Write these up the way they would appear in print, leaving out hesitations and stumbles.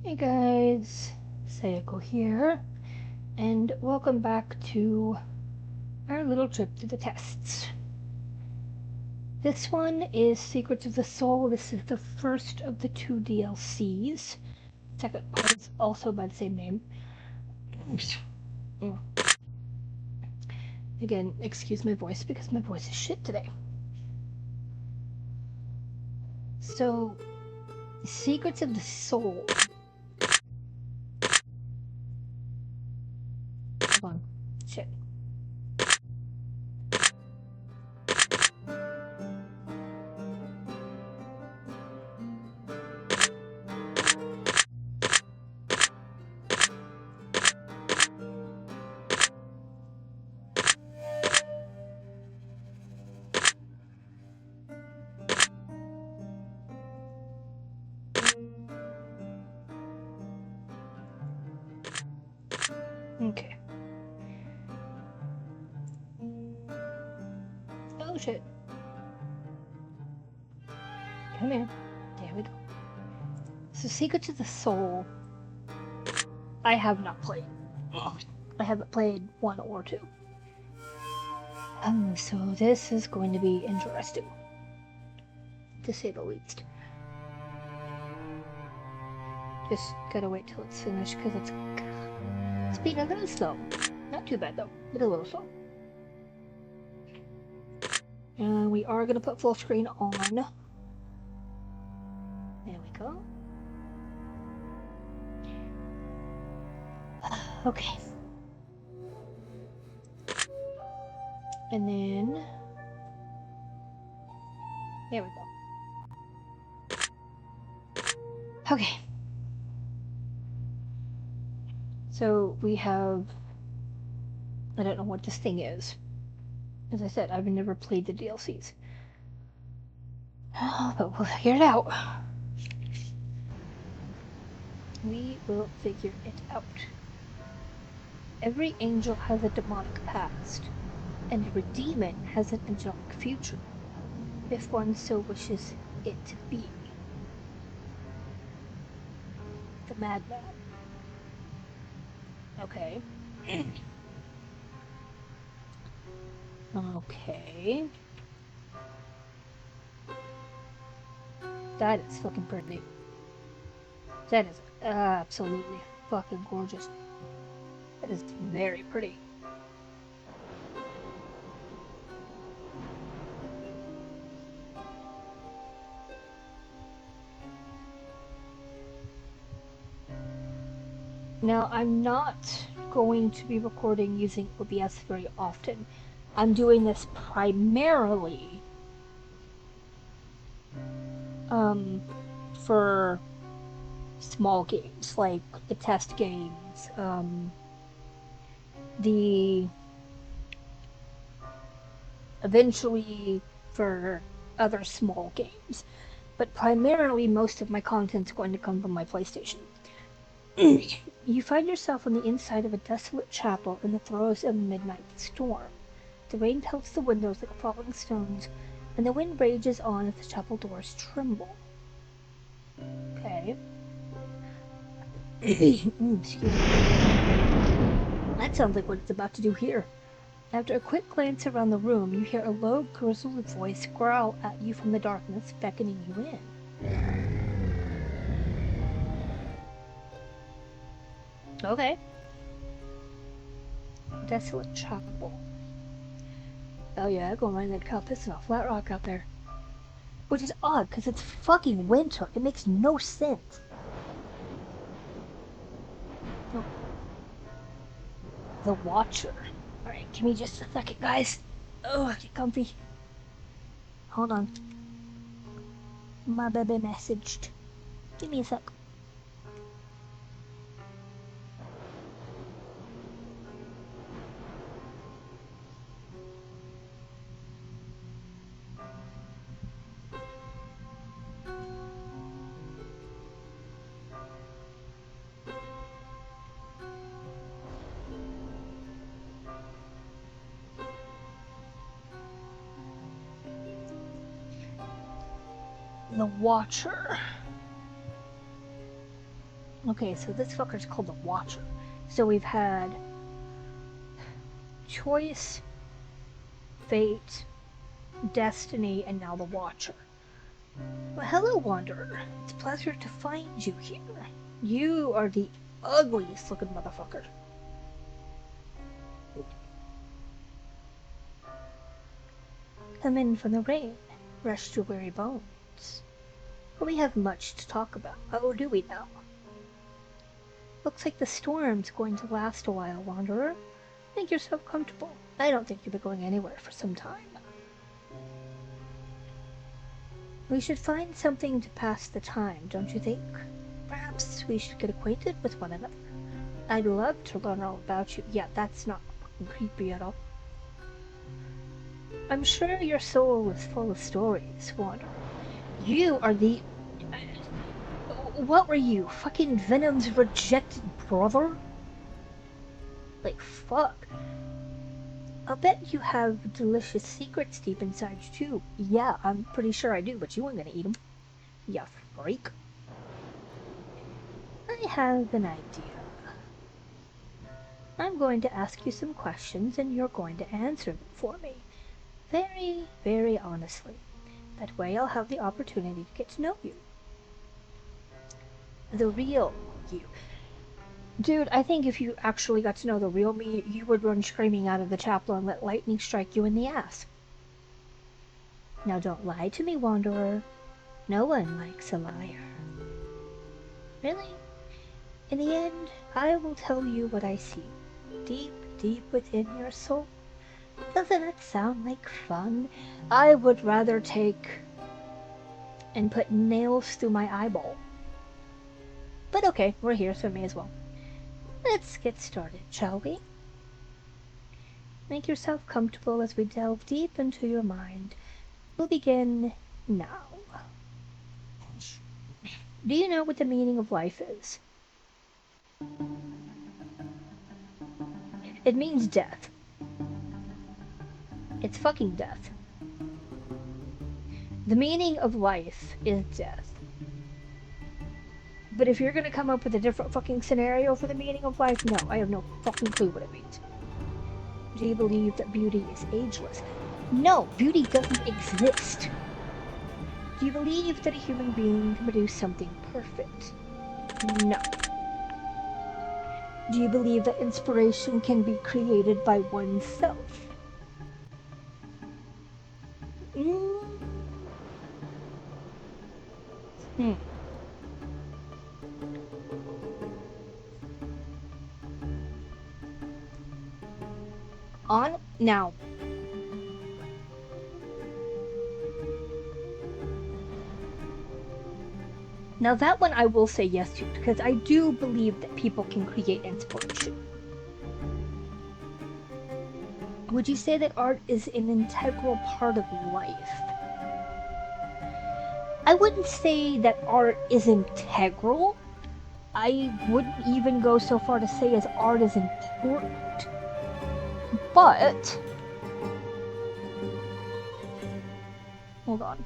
Hey guys, Sayako here, and welcome back to our little trip through the tests. This one is Secrets of the Soul. This is the first of the two DLCs. Second part is also by the same name. Again, excuse my voice because my voice is shit today. So, Secrets of the Soul. Hold on. Shit. Okay. Oh shit. Come here. There we go. So, Secrets of the Soul, I have not played. I haven't played 1 or 2. So this is going to be interesting, to say the least. Just gotta wait till it's finished because it's being a little slow. Not too bad though, but a little slow. And we are gonna put full screen on. There we go. Okay. And then there we go. Okay. So we have, I don't know what this thing is. As I said, I've never played the DLCs. But we'll figure it out. We will figure it out. Every angel has a demonic past, and every demon has an angelic future, if one so wishes it to be. The Madman. Okay. Okay. That is fucking pretty. That is absolutely fucking gorgeous. That is very pretty. Now, I'm not going to be recording using OBS very often. I'm doing this primarily for small games, like the test games, the eventually for other small games. But primarily, most of my content's going to come from my PlayStation. You find yourself on the inside of a desolate chapel in the throes of a midnight storm. The rain pelts the windows like falling stones, and the wind rages on as the chapel doors tremble. Okay. Excuse me. That sounds like what it's about to do here. After a quick glance around the room, you hear a low, grizzled voice growl at you from the darkness, beckoning you in. Okay. Desolate chapel. Oh yeah, go run that cow pissing off flat rock out there. Which is odd, because it's fucking winter. It makes no sense. Oh. The Watcher. Alright, give me just a second, guys. Oh, get comfy. Hold on. My baby messaged. Give me a sec. The Watcher. Okay, so this fucker's called the Watcher. So we've had choice, fate, destiny, and now the Watcher. Well, hello, Wanderer. It's a pleasure to find you here. You are the ugliest looking motherfucker. Come in from the rain, rest your weary bones. We have much to talk about. Oh, do we now? Looks like the storm's going to last a while, Wanderer. Make yourself comfortable. I don't think you'll be going anywhere for some time. We should find something to pass the time, don't you think? Perhaps we should get acquainted with one another. I'd love to learn all about you. Yeah, that's not creepy at all. I'm sure your soul is full of stories, Wanderer. You are the... What were you? Fucking Venom's rejected brother? Like, fuck. I'll bet you have delicious secrets deep inside you, too. Yeah, I'm pretty sure I do, but you ain't gonna eat them. Ya freak. I have an idea. I'm going to ask you some questions, and you're going to answer them for me. Very, very honestly. That way I'll have the opportunity to get to know you. The real you. Dude, I think if you actually got to know the real me, you would run screaming out of the chapel and let lightning strike you in the ass. Now don't lie to me, Wanderer. No one likes a liar. Really? In the end, I will tell you what I see. Deep, deep within your soul. Doesn't that sound like fun? I would rather take and put nails through my eyeball. But okay, we're here, so may as well. Let's get started, shall we? Make yourself comfortable as we delve deep into your mind. We'll begin now. Do you know what the meaning of life is? It means death. It's fucking death. The meaning of life is death. But if you're gonna come up with a different fucking scenario for the meaning of life, no, I have no fucking clue what it means. Do you believe that beauty is ageless? No, beauty doesn't exist. Do you believe that a human being can produce something perfect? No. Do you believe that inspiration can be created by oneself? On now. Now that one I will say yes to, because I do believe that people can create inspiration. Would you say that art is an integral part of life? I wouldn't say that art is integral. I wouldn't even go so far to say as art is important. But... hold on.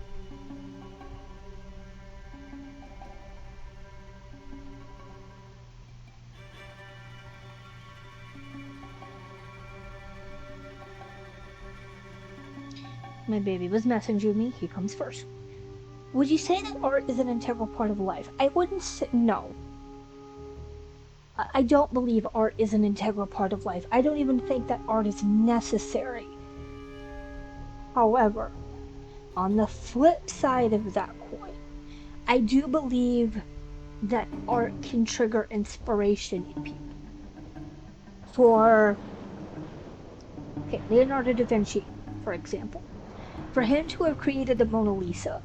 My baby was messaging me. He comes first. Would you say that art is an integral part of life? I wouldn't say... no. I don't believe art is an integral part of life. I don't even think that art is necessary. However, on the flip side of that coin, I do believe that art can trigger inspiration in people. For Leonardo da Vinci, for example. For him to have created the Mona Lisa,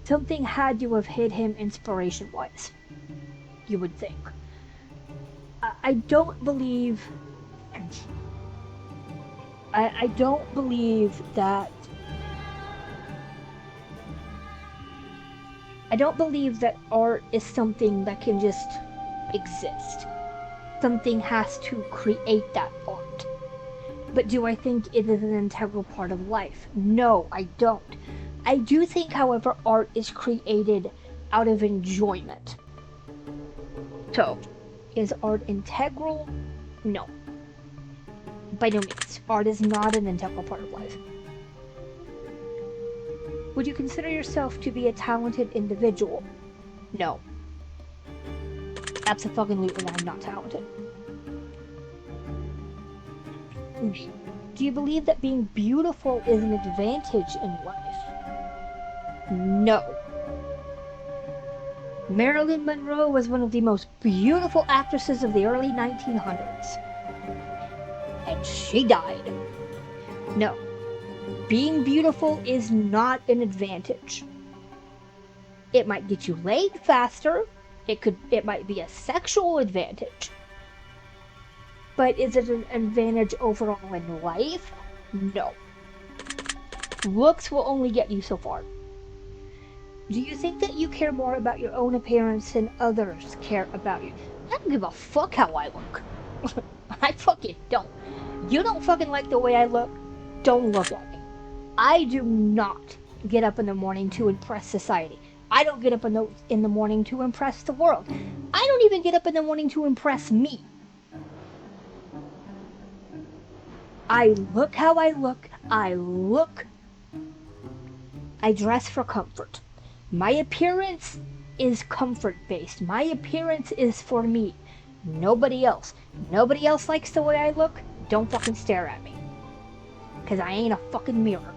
something had to have hit him inspiration-wise, you would think. I don't believe... I don't believe that... I don't believe that art is something that can just exist. Something has to create that art. But do I think it is an integral part of life? No, I don't. I do think, however, art is created out of enjoyment. So, is art integral? No. By no means. Art is not an integral part of life. Would you consider yourself to be a talented individual? No. Abso-fucking-lutely, I'm not talented. Do you believe that being beautiful is an advantage in life? No. Marilyn Monroe was one of the most beautiful actresses of the early 1900s. And she died. No. Being beautiful is not an advantage. It might get you laid faster. It might be a sexual advantage. But is it an advantage overall in life? No. Looks will only get you so far. Do you think that you care more about your own appearance than others care about you? I don't give a fuck how I look. I fucking don't. You don't fucking like the way I look? Don't look at me. I do not get up in the morning to impress society. I don't get up in the morning to impress the world. I don't even get up in the morning to impress me. I look how I look. I dress for comfort. My appearance is comfort-based. My appearance is for me. Nobody else. Nobody else likes the way I look? Don't fucking stare at me. Because I ain't a fucking mirror.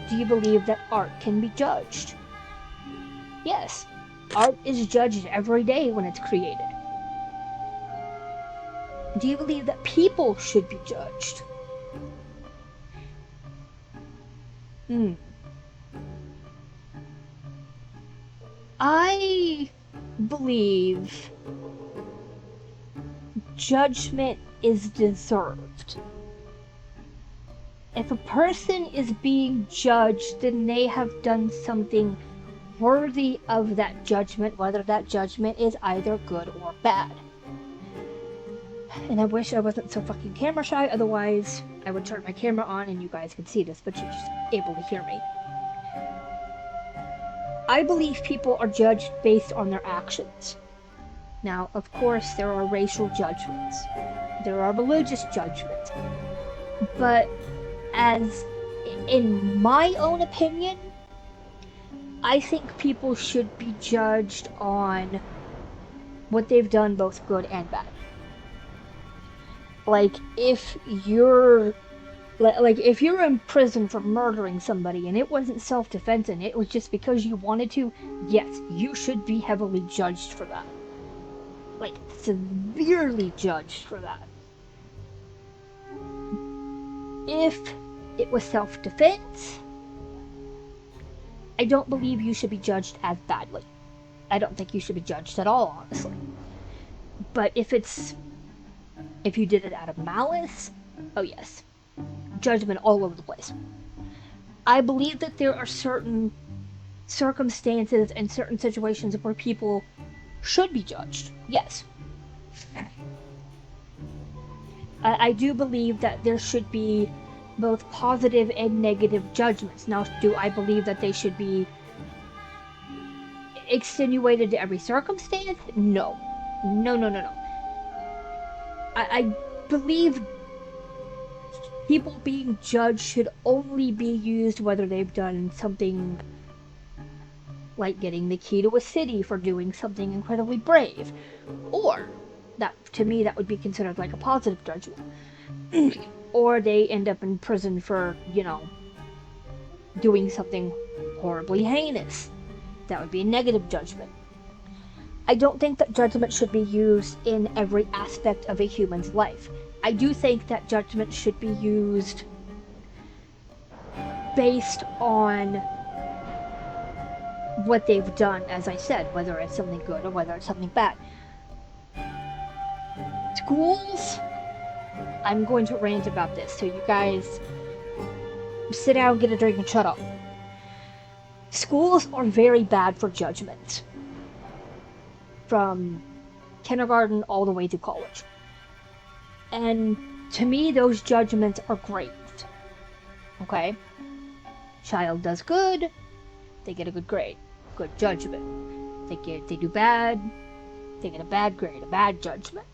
Do you believe that art can be judged? Yes. Art is judged every day when it's created. Do you believe that people should be judged? I believe judgment is deserved. If a person is being judged, then they have done something worthy of that judgment, whether that judgment is either good or bad. And I wish I wasn't so fucking camera shy, otherwise I would turn my camera on and you guys could see this, but you're just able to hear me. I believe people are judged based on their actions. Now, of course, there are racial judgments. There are religious judgments. But as in my own opinion, I think people should be judged on what they've done, both good and bad. Like, if you're in prison for murdering somebody and it wasn't self-defense and it was just because you wanted to, yes, you should be heavily judged for that. Like, severely judged for that. If it was self-defense, I don't believe you should be judged as badly. I don't think you should be judged at all, honestly. But if you did it out of malice, oh yes. Judgment all over the place. I believe that there are certain circumstances and certain situations where people should be judged. Yes. I do believe that there should be both positive and negative judgments. Now, do I believe that they should be extenuated to every circumstance? No. No. I believe people being judged should only be used whether they've done something like getting the key to a city for doing something incredibly brave, or that, to me, that would be considered like a positive judgment. Or they end up in prison for, doing something horribly heinous. That would be a negative judgment. I don't think that judgment should be used in every aspect of a human's life. I do think that judgment should be used based on what they've done, as I said, whether it's something good or whether it's something bad. Schools, I'm going to rant about this, so you guys sit down, get a drink, and shut up. Schools are very bad for judgment. From kindergarten all the way to college. And to me, those judgments are great. Okay? Child does good, they get a good grade. Good judgment. They do bad, they get a bad grade, a bad judgment.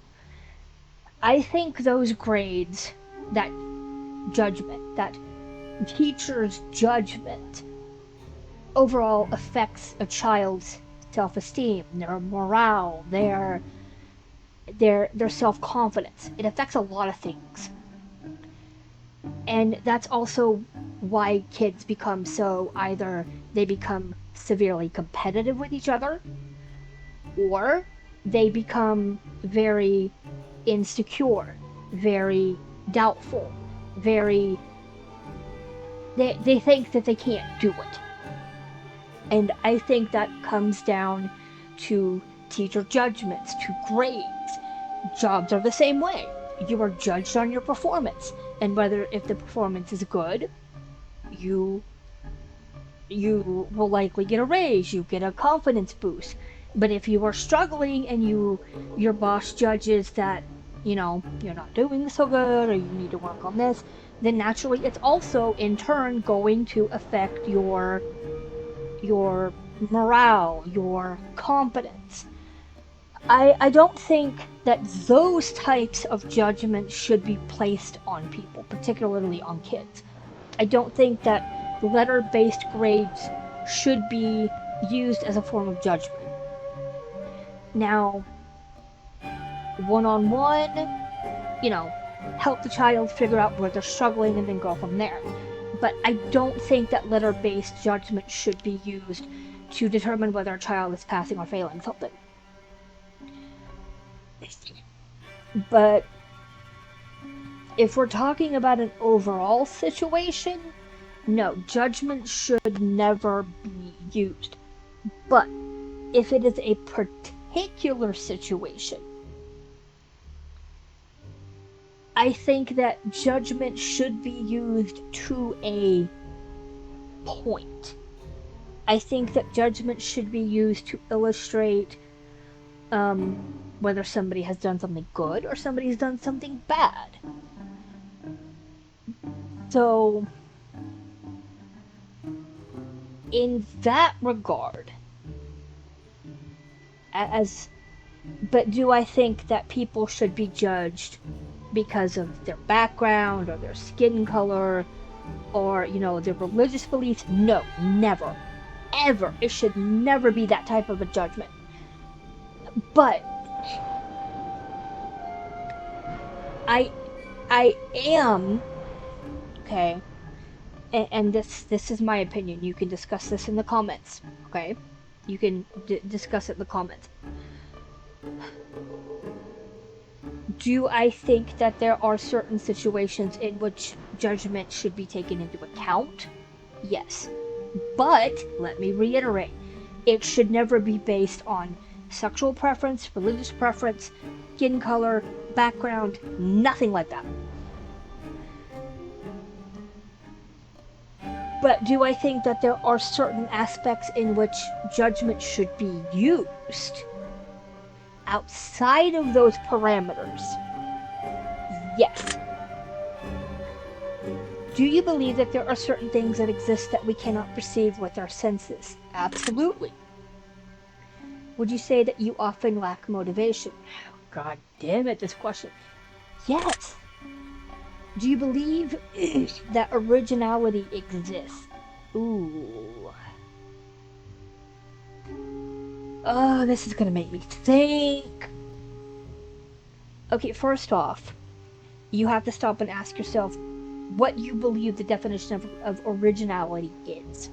I think those grades, that judgment, that teacher's judgment, overall affects a child's self-esteem, their morale, their self-confidence. It affects a lot of things. And that's also why kids become so, either they become severely competitive with each other, or they become very insecure, very doubtful, very... They think that they can't do it. And I think that comes down to teacher judgments, to grades. Jobs are the same way. You are judged on your performance. And if the performance is good, you will likely get a raise, you get a confidence boost. But if you are struggling and your boss judges that, you're not doing so good, or you need to work on this, then naturally it's also in turn going to affect your morale, your confidence. I don't think that those types of judgments should be placed on people, particularly on kids. I don't think that letter-based grades should be used as a form of judgment. Now, one-on-one, help the child figure out where they're struggling and then go from there. But I don't think that letter-based judgment should be used to determine whether a child is passing or failing something. But if we're talking about an overall situation, no, judgment should never be used. But if it is a particular situation, I think that judgment should be used to a point. I think that judgment should be used to illustrate whether somebody has done something good or somebody's done something bad. So, in that regard, but do I think that people should be judged because of their background or their skin color or, their religious beliefs? No, never. Ever. It should never be that type of a judgment. But I am, okay, and this is my opinion. You can discuss this in the comments, okay? You can discuss it in the comments. Do I think that there are certain situations in which judgment should be taken into account? Yes. But, let me reiterate, it should never be based on sexual preference, religious preference, skin color, background, nothing like that. But do I think that there are certain aspects in which judgment should be used outside of those parameters? Yes. Do you believe that there are certain things that exist that we cannot perceive with our senses? Absolutely. Would you say that you often lack motivation? God damn it, this question. Yes. Do you believe that originality exists? Ooh. Oh, this is gonna make me think. Okay, first off, you have to stop and ask yourself what you believe the definition of originality is.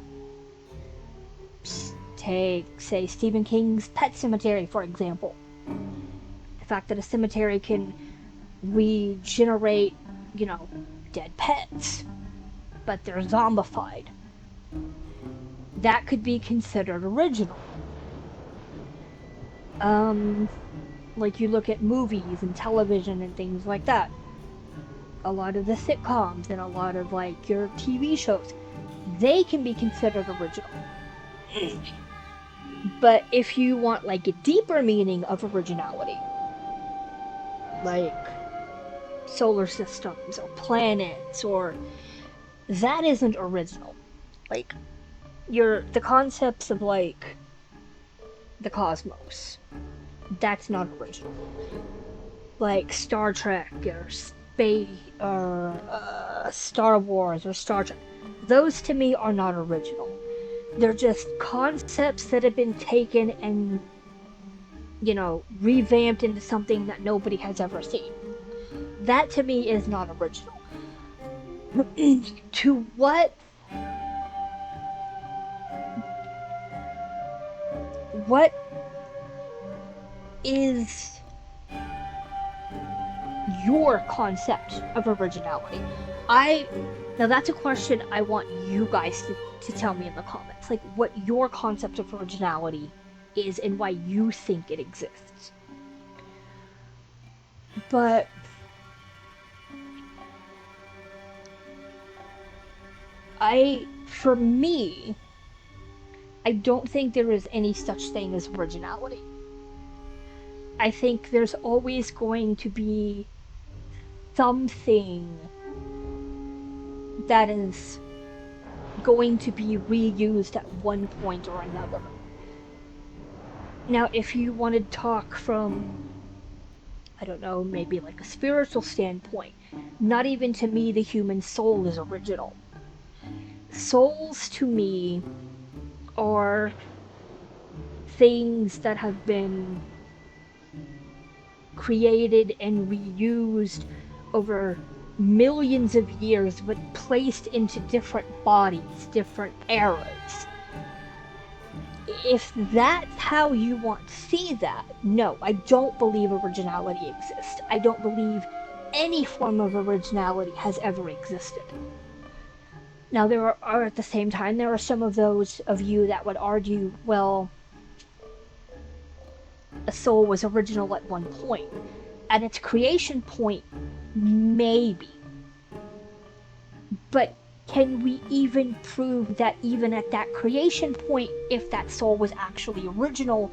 Take, say, Stephen King's Pet Sematary, for example. The fact that a cemetery can regenerate, dead pets, but they're zombified. That could be considered original. Like you look at movies and television and things like that. A lot of the sitcoms and a lot of your TV shows, they can be considered original. But if you want a deeper meaning of originality, like solar systems or planets, or that isn't original. The concepts of the cosmos, That's not original. Like Star Trek or Space or Star Wars or Star Trek. Those to me are not original. They're just concepts that have been taken and, revamped into something that nobody has ever seen. That to me is not original. To what is your concept of originality? Now that's a question I want you guys to tell me in the comments. Like, what your concept of originality is and why you think it exists. But for me, I don't think there is any such thing as originality. I think there's always going to be something that is going to be reused at one point or another. Now, if you want to talk from, I don't know, maybe like a spiritual standpoint, not even to me the human soul is original. Souls to me are things that have been created and reused over millions of years, but placed into different bodies, different eras. If that's how you want to see that, no, I don't believe originality exists. I don't believe any form of originality has ever existed. Now, there are at the same time, there are some of those of you that would argue, well, a soul was original at one point. At its creation point, maybe. But can we even prove that even at that creation point, if that soul was actually original,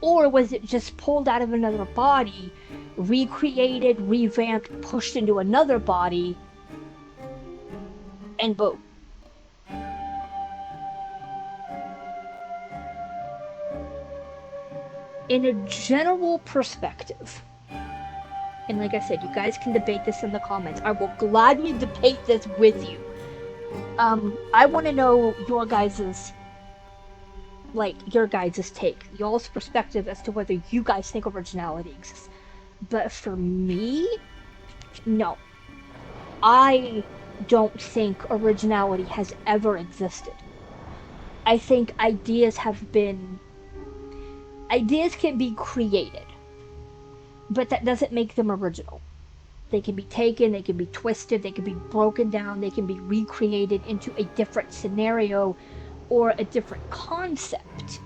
or was it just pulled out of another body, recreated, revamped, pushed into another body, and boom. In a general perspective, and like I said, you guys can debate this in the comments. I will gladly debate this with you. I want to know your guys's take, y'all's perspective as to whether you guys think originality exists. But for me, no. I don't think originality has ever existed. I think ideas can be created, but that doesn't make them original. They can be taken, they can be twisted, they can be broken down, they can be recreated into a different scenario or a different concept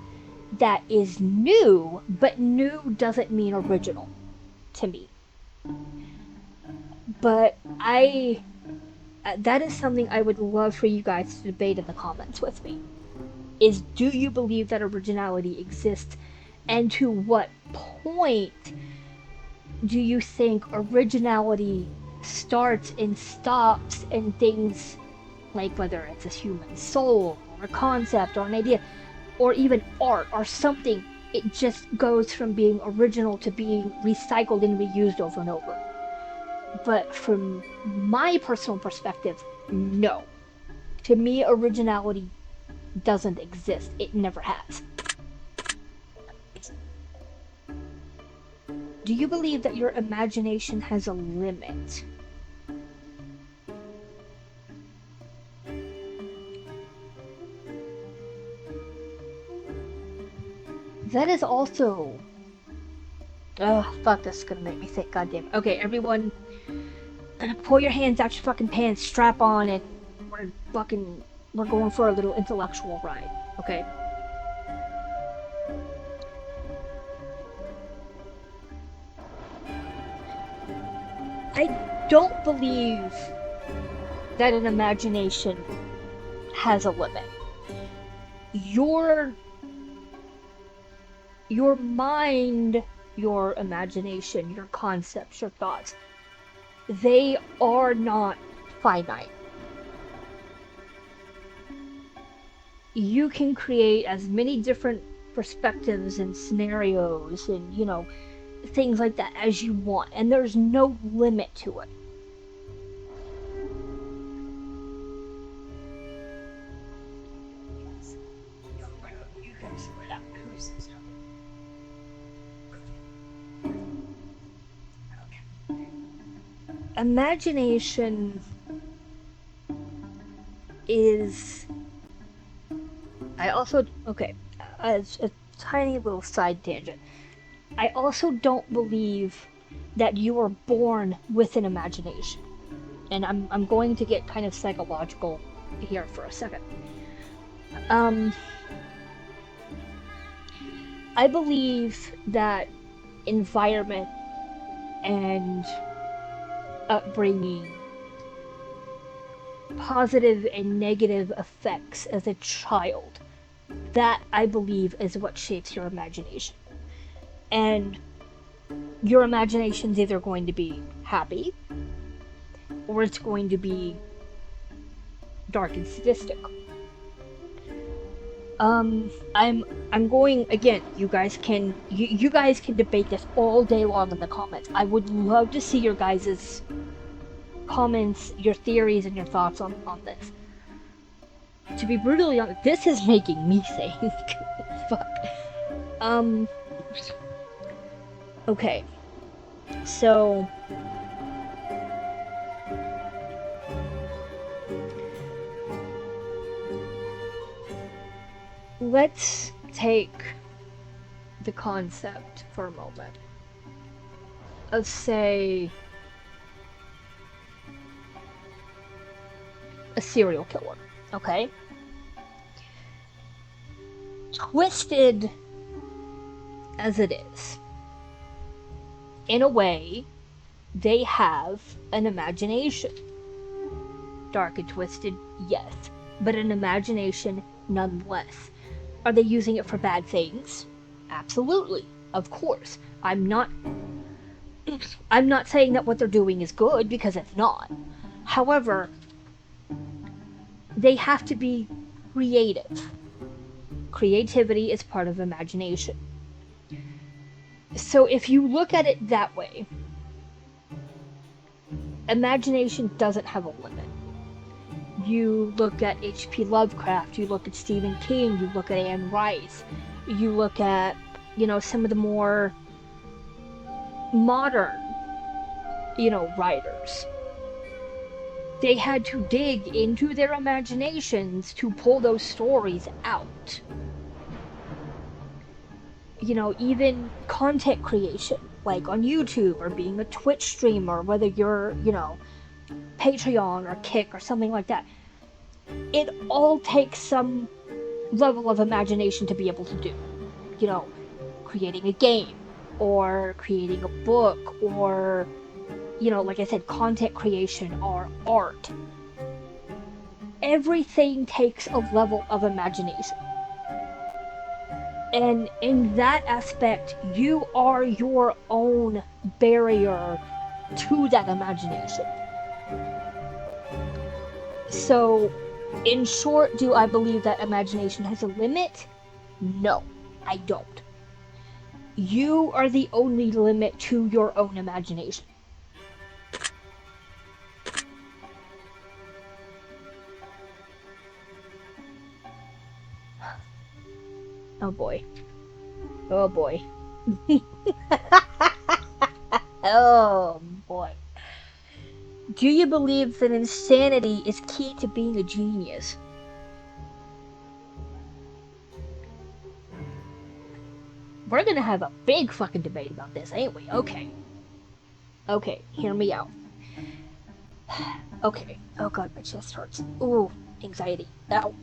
that is new, but new doesn't mean original to me. But that is something I would love for you guys to debate in the comments with me. Is, do you believe that originality exists? And to what point do you think originality starts and stops in things like whether it's a human soul or a concept or an idea or even art or something? It just goes from being original to being recycled and reused over and over. But from my personal perspective, no. To me, originality doesn't exist. It never has. Do you believe that your imagination has a limit? That is also... Oh, fuck, this is gonna make me think, goddamn. Okay, everyone, pull your hands out your fucking pants, strap on, and we're going for a little intellectual ride, okay? I don't believe that an imagination has a limit. Your mind, your imagination, your concepts, your thoughts, they are not finite. You can create as many different perspectives and scenarios and, you know, things like that as you want, and there's no limit to it. Imagination is... I also... Okay, as a tiny little side tangent. I also don't believe that you are born with an imagination. And I'm going to get kind of psychological here for a second. I believe that environment and upbringing, positive and negative effects as a child, that I believe is what shapes your imagination. And your imagination's either going to be happy or it's going to be dark and sadistic. I'm going again. You guys can debate this all day long in the comments. I would love to see your guys' comments, your theories, and your thoughts on this. To be brutally honest, this is making me think. Fuck. Okay. So let's take the concept for a moment of, say, a serial killer, okay? Twisted as it is, in a way, they have an imagination. Dark and twisted, yes, but an imagination nonetheless. Are they using it for bad things? Absolutely, of course. I'm not saying that what they're doing is good, because it's not. However, they have to be creative. Creativity is part of imagination. So if you look at it that way, imagination doesn't have a limit. You look at H.P. Lovecraft, you look at Stephen King, you look at Anne Rice, you look at, you know, some of the more modern, you know, writers. They had to dig into their imaginations to pull those stories out. You know, even content creation, like on YouTube or being a Twitch streamer, whether you're, you know, Patreon or Kick or something like that, it all takes some level of imagination to be able to do. You know, creating a game, or creating a book, or, you know, like I said, content creation or art. Everything takes a level of imagination. And in that aspect, you are your own barrier to that imagination. So, in short, do I believe that imagination has a limit? No, I don't. You are the only limit to your own imagination. Oh boy. Oh boy. Oh boy. Do you believe that insanity is key to being a genius? We're gonna have a big fucking debate about this, ain't we? Okay. Okay, hear me out. Okay. Oh god, my chest hurts. Ooh, anxiety. Ow.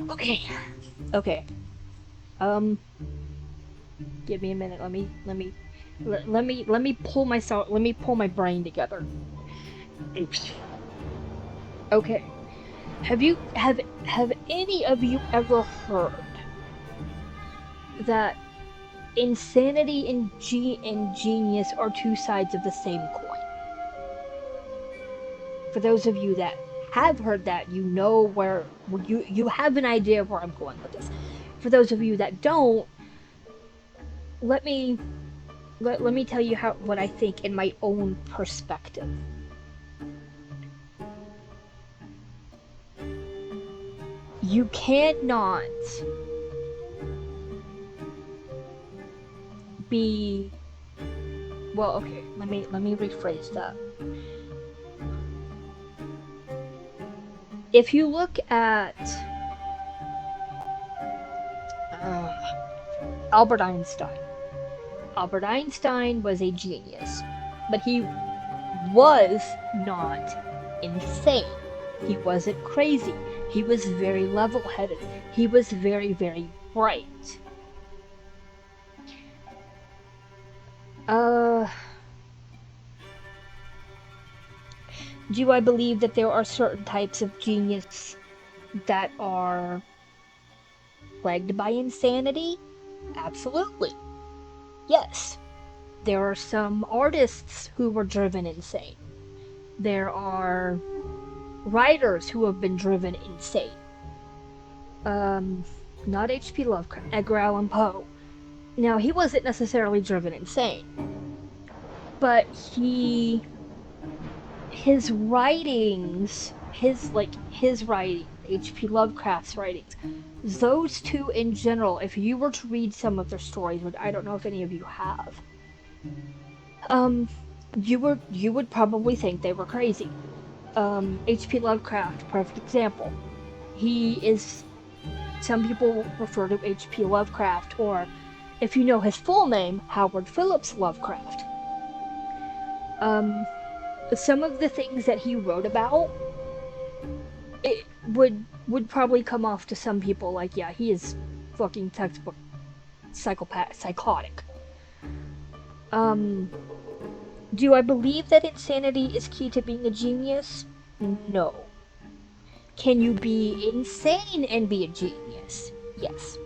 Okay. Okay. Give me a minute. Let me pull myself. Let me pull my brain together. Oops. Okay. Have any of you ever heard that insanity and genius are two sides of the same coin? For those of you that have heard that, you know where you have an idea of where I'm going with this. for those of you that don't, let me tell you what I think in my own perspective. You cannot be, well, okay, let me rephrase that. If you look at Albert Einstein. Albert Einstein was a genius, but he was not insane. He wasn't crazy. He was very level-headed. He was very, very bright. Do I believe that there are certain types of genius that are plagued by insanity? Absolutely. Yes. There are some artists who were driven insane. There are writers who have been driven insane. Not H.P. Lovecraft, Edgar Allan Poe. Now, he wasn't necessarily driven insane, but his writings, H.P. Lovecraft's writings, those two in general, if you were to read some of their stories, which I don't know if any of you have, you would probably think they were crazy. H.P. Lovecraft, perfect example. Some people refer to H.P. Lovecraft, or if you know his full name, Howard Phillips Lovecraft. Some of the things that he wrote about, it would probably come off to some people like, yeah, he is fucking textbook psychotic. Do I believe that insanity is key to being a genius? No. Can you be insane and be a genius? Yes.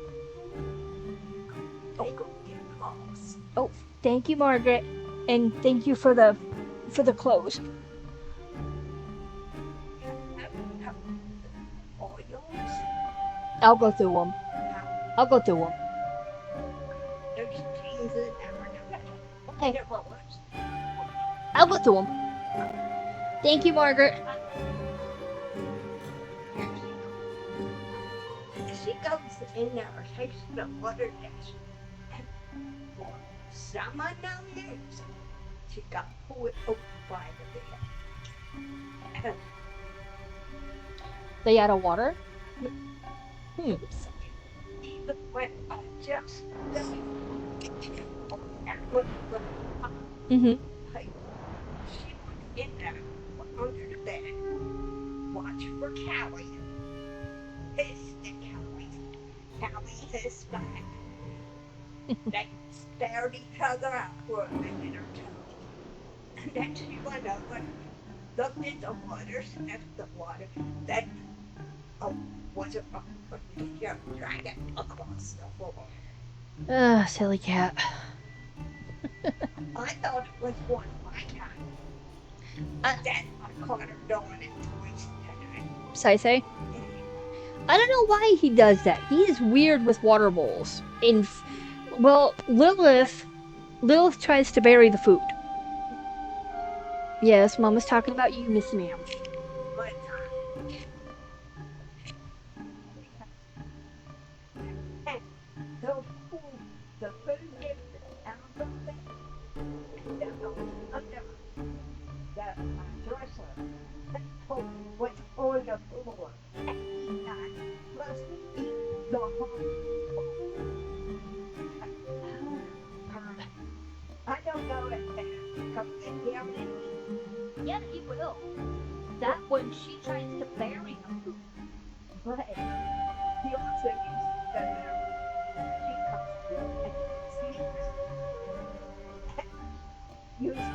Oh, thank you, Margaret, and thank you for the clothes. I'll go through them. I'll go through them. Okay. I'll go through them. Thank you, Margaret. She goes in there, takes the water dish, and for some unknown reason, she got pulled over by the bed. They out of water? Even when I just Mm-hmm. she was in there under the bed, watch for Callie. Callie hissed back. They stared each other out for a minute or two. And then she went over, looked at the water, sniffed the water, then was it wrong for me to just drag it across the floor? Silly cat. I thought it was one of my cats. Then I caught her doing it twice today. Say? I don't know why he does that. He is weird with water bowls. Well, Lilith tries to bury the food. Yes, Mama's talking about you, Miss Ma'am. But the food gets out of it, and then under the dresser, what's on the floor, and he's not supposed to eat the whole I don't know if that comes in here. Yeah, he will. That when she tries to bury the food. But he also uses the she comes through and sneaks. Uses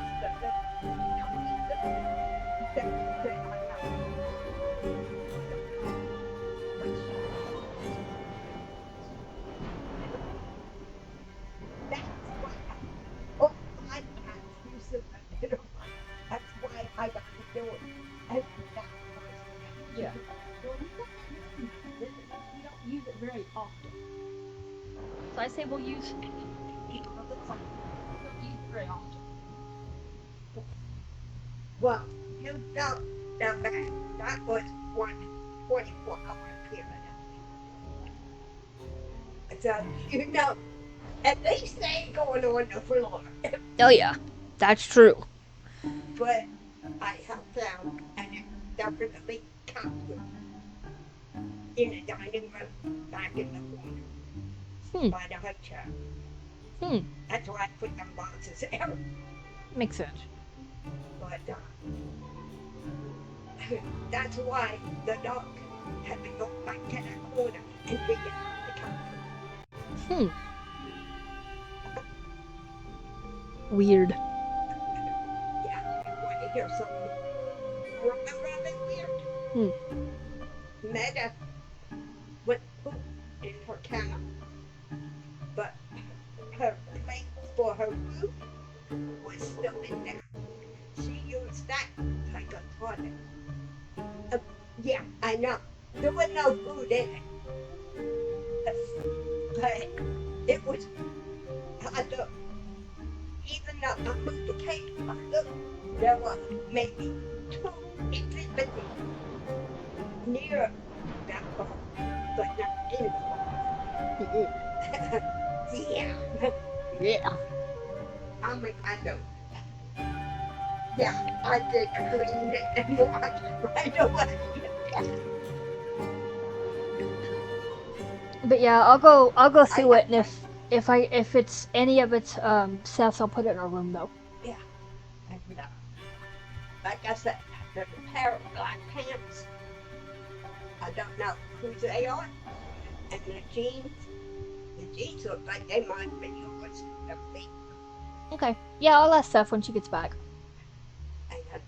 that's why I got to do it. And that was, yeah. This So I say we'll use Well, you know that was one 24-hour period. So, you know, at least they ain't going on the floor. Oh yeah, that's true. But I have found, and it definitely counted in the dining room back in the corner Hmm. by the high chair. Hmm. That's why I put them boxes there. Makes sense. But that's why the dog had to go back to that corner and dig it out the couch. Hmm. Weird. Yeah, you want to hear something rather weird? Hmm. Meta went poop in her kennel, but her plate for her food was still in there. She used that like a toilet. Uh, yeah, I know. There was no food in it. But it was, I looked, even though I moved the cake, I looked, there were maybe 2 exhibits near that bowl, but not in the bowl. Yeah. Yeah. I'm like, I know. Yeah, I did clean it and wash right away. But yeah, I'll go I, through I, it, and if it's any of its Seth, I'll put it in our room though. yeah, and like I said, there's a pair of black pants. I don't know whose they are. And the jeans look like they might have been yours. The feet. Okay. Yeah, I'll ask Seth when she gets back. And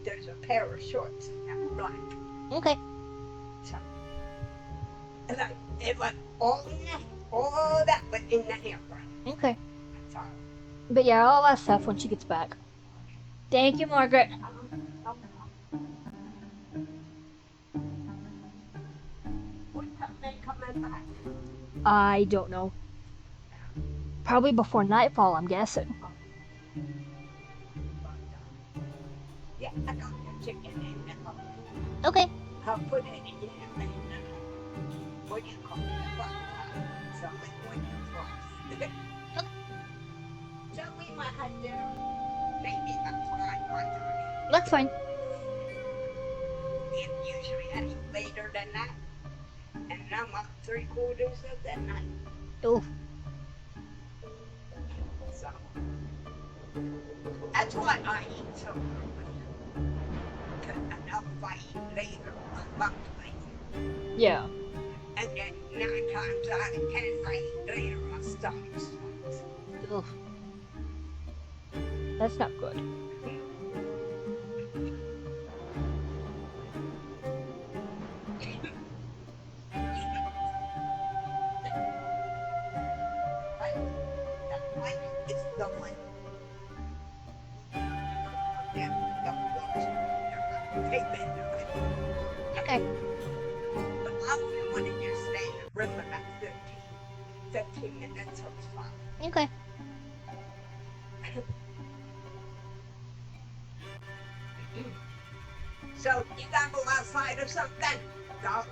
there's a pair of shorts that are black. Okay. So, and it was all that was in the hamper. Okay. So, But yeah, I'll ask Seth when she gets back. Thank you, Margaret. what time they coming back? I don't know. Probably before nightfall, I'm guessing. Yeah, I got the chicken in the oven. Okay. I'll put it in what do you call it? So liquid frost. So we might have to maybe apply my time. That's fine. It usually I eat later than that. And I'm up 3/4 of the night. Ooh. So that's why I eat so early. Because I know if I eat later, I'm up later. Yeah. And then 9 times out of 10, I eat later, my stomach swells. Ugh. That's not good. It's the one. Yeah, the worst. They've been doing. Okay. But I wouldn't want to just stay in the room about 15 minutes or so. Okay. So you gotta go outside or something? Go.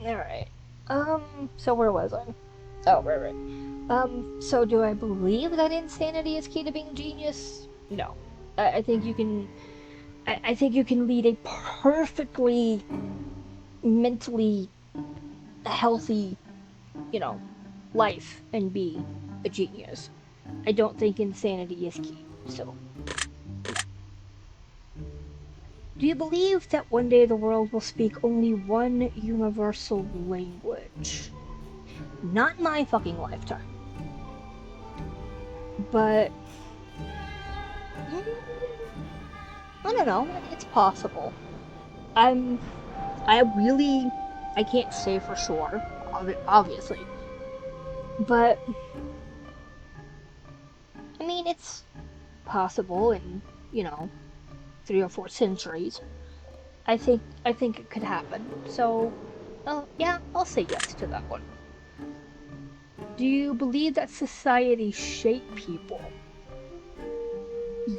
Alright. So where was I? Oh, right. So do I believe that insanity is key to being a genius? No. I think you can. I think you can lead a perfectly mentally healthy, life and be a genius. I don't think insanity is key. So, do you believe that one day the world will speak only one universal language? Not in my fucking lifetime. But I don't know. It's possible. I'm. I can't say for sure, obviously. But I mean, it's possible, and 3 or 4 centuries. I think it could happen. So, yeah, I'll say yes to that one. Do you believe that society shaped people?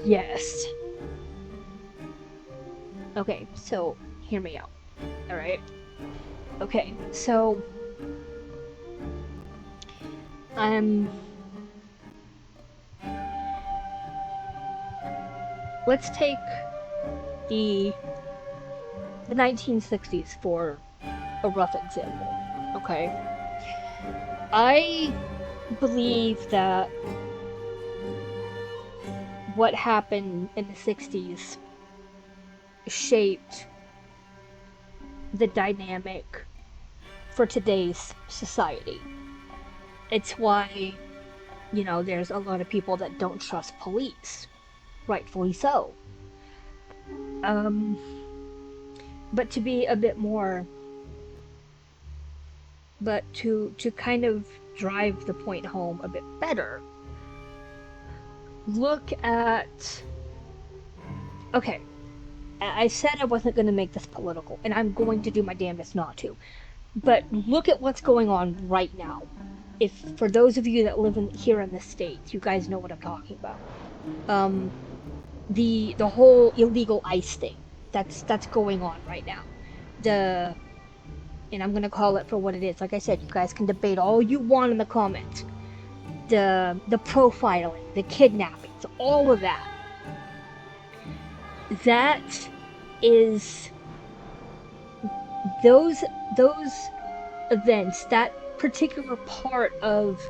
Yes. Okay, so hear me out. All right. Okay, so um, let's take the 1960s for a rough example. Okay, I believe that what happened in the 60s shaped the dynamic for today's society. It's why, there's a lot of people that don't trust police. Rightfully so. Um, but to be a bit more, but to kind of drive the point home a bit better, look at, okay, I said I wasn't going to make this political, and I'm going to do my damnedest not to. But look at what's going on right now. If for those of you that live here in the States, you guys know what I'm talking about. The whole illegal ICE thing that's going on right now. And I'm gonna call it for what it is. Like I said, you guys can debate all you want in the comments. The profiling, the kidnappings, all of that. That is those events, that particular part of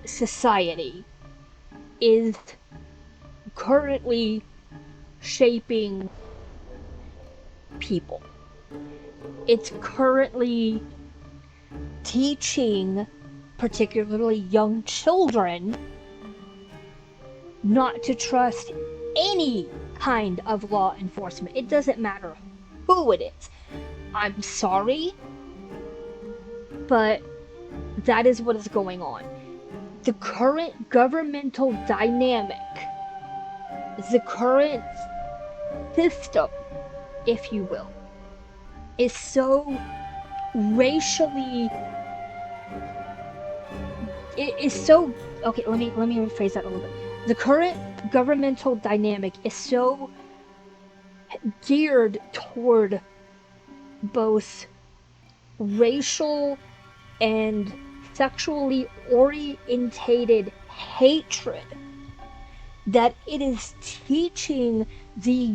society is currently shaping people. It's currently teaching particularly young children not to trust any kind of law enforcement. It doesn't matter who it is. I'm sorry, but that is what is going on. The current governmental dynamic, the current system, if you will, is so racially, it is so, okay, let me rephrase that a little bit. The current governmental dynamic is so geared toward both racial and sexually orientated hatred that it is teaching the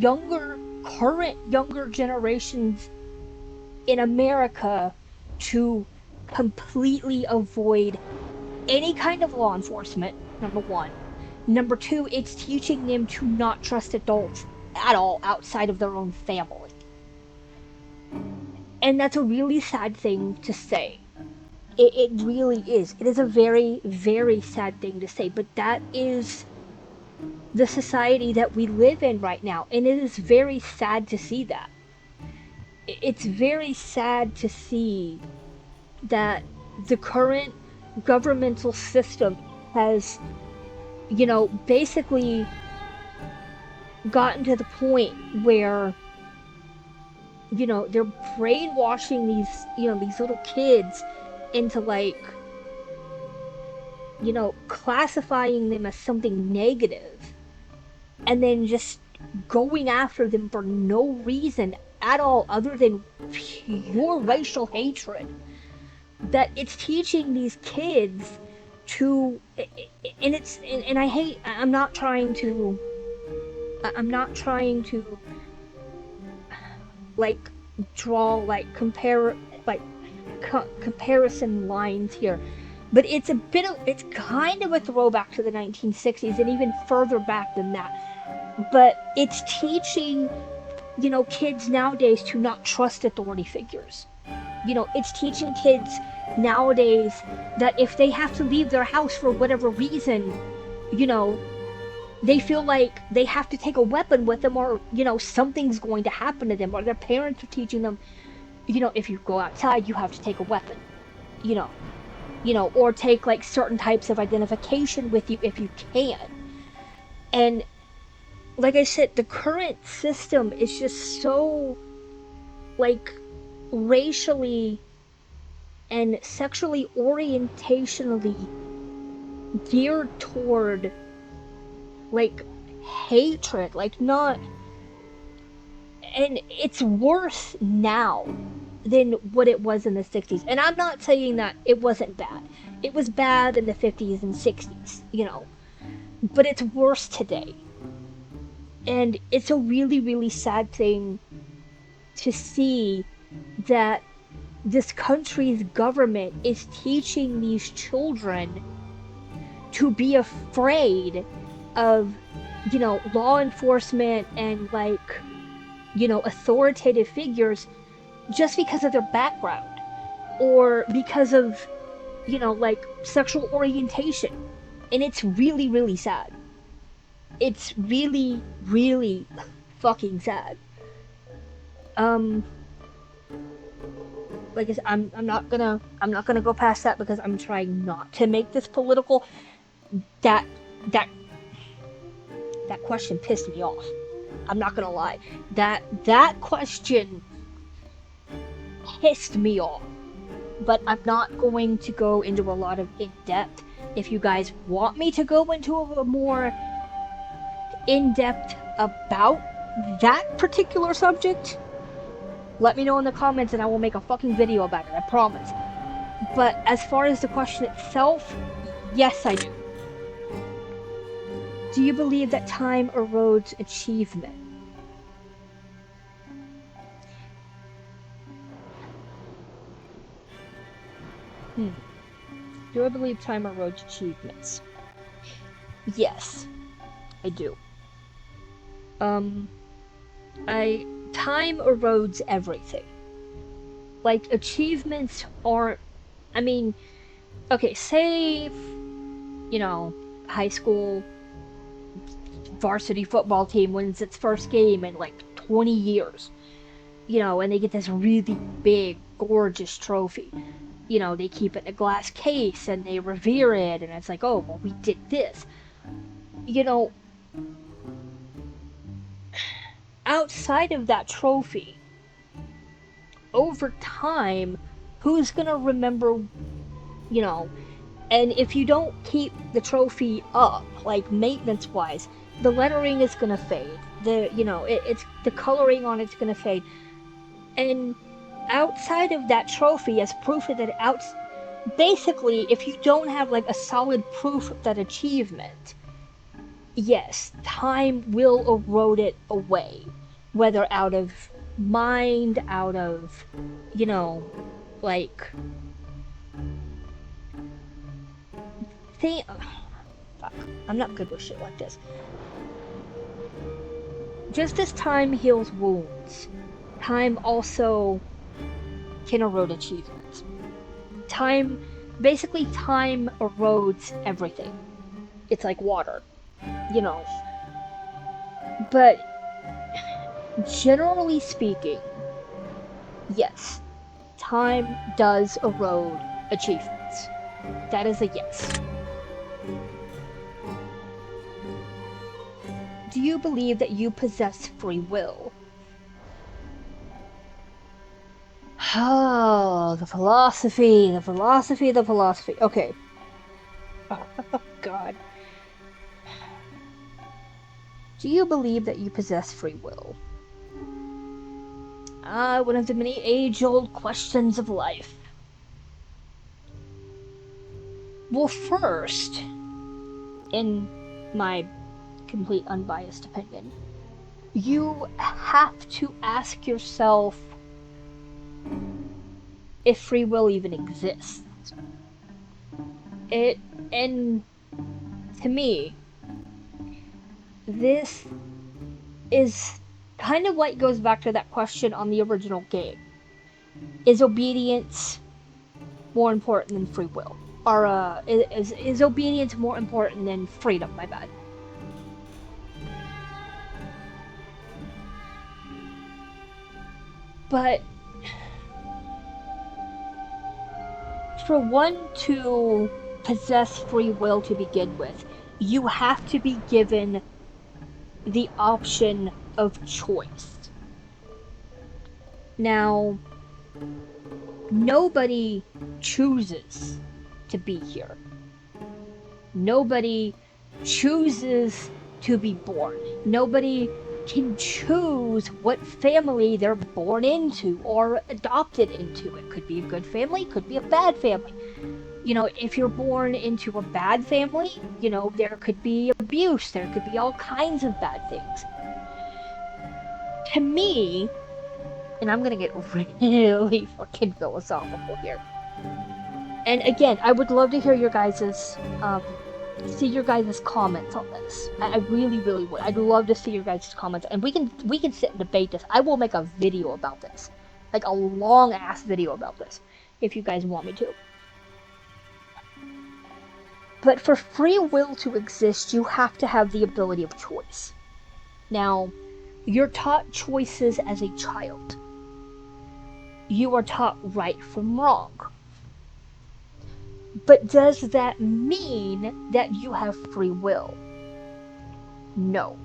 current younger generations in America to completely avoid any kind of law enforcement, number one. Number two, it's teaching them to not trust adults at all outside of their own family. And that's a really sad thing to say. It really is. It is a very, very sad thing to say, but that is the society that we live in right now, and it is very sad to see that. It's very sad to see that the current governmental system has, basically gotten to the point where, they're brainwashing these little kids into classifying them as something negative and then just going after them for no reason at all other than pure racial hatred. That it's teaching these kids to, and I hate, I'm not trying to draw comparison lines here, but it's kind of a throwback to the 1960s and even further back than that. But it's teaching, kids nowadays to not trust authority figures. It's teaching kids nowadays that if they have to leave their house for whatever reason, they feel like they have to take a weapon with them, or something's going to happen to them, or their parents are teaching them, if you go outside you have to take a weapon, or take certain types of identification with you if you can. And like I said, the current system is just so, like, racially and sexually orientationally geared toward, like, hatred, like, not, and it's worse now than what it was in the 60s. And I'm not saying that it wasn't bad. It was bad in the 50s and 60s, you know, but it's worse today. And it's a really, really sad thing to see that this country's government is teaching these children to be afraid of, you know, law enforcement and, like, you know, authoritative figures just because of their background or because of, you know, like, sexual orientation. And it's really, really sad. It's really, really fucking sad. Um, like I said, I'm not gonna go past that because I'm trying not to make this political. That that that question pissed me off. I'm not gonna lie. That question pissed me off. But I'm not going to go into a lot of in-depth. If you guys want me to go into a more in-depth about that particular subject, let me know in the comments and I will make a fucking video about it, I promise. But as far as the question itself, yes, I do. Do you believe that time erodes achievement? Do I believe time erodes achievements? Yes, I do. Time erodes everything. Like, achievements aren't, I mean, okay, say, you know, high school varsity football team wins its first game in like 20 years, you know, and they get this really big, gorgeous trophy. You know, they keep it in a glass case and they revere it, and it's like, oh, well, we did this. You know, outside of that trophy, over time, who's gonna remember, you know, and if you don't keep the trophy up, like maintenance wise, the lettering is gonna fade. The, you know, it's the coloring on it's gonna fade. And outside of that trophy, as proof of that, basically, if you don't have like a solid proof of that achievement, yes, time will erode it away. Whether out of mind, out of, you know, like, fuck, I'm not good with shit like this. Just as time heals wounds, time also can erode achievements. Basically, time erodes everything. It's like water, you know. But generally speaking, yes, time does erode achievements. That is a yes. Do you believe that you possess free will? Oh, the philosophy. Okay. Oh, God. Do you believe that you possess free will? One of the many age-old questions of life. Well, first, in my complete unbiased opinion, you have to ask yourself if free will even exists. And to me, this is kind of like goes back to that question on the original game. Is obedience more important than free will? Or, is obedience more important than freedom? My bad. But for one to possess free will to begin with, you have to be given the option of choice. Now, nobody chooses to be here. Nobody chooses to be born. Nobody can choose what family they're born into or adopted into. It could be a good family, could be a bad family. You know, if you're born into a bad family, you know, there could be abuse, there could be all kinds of bad things. To me, and I'm gonna get really fucking philosophical here. And again, I would love to hear your guys's see your guys' comments on this. I really, really would. I'd love to see your guys' comments, and we can sit and debate this. I will make a video about this, like a long ass video about this, if you guys want me to. But for free will to exist, you have to have the ability of choice. Now, you're taught choices as a child. You are taught right from wrong. But does that mean that you have free will? No.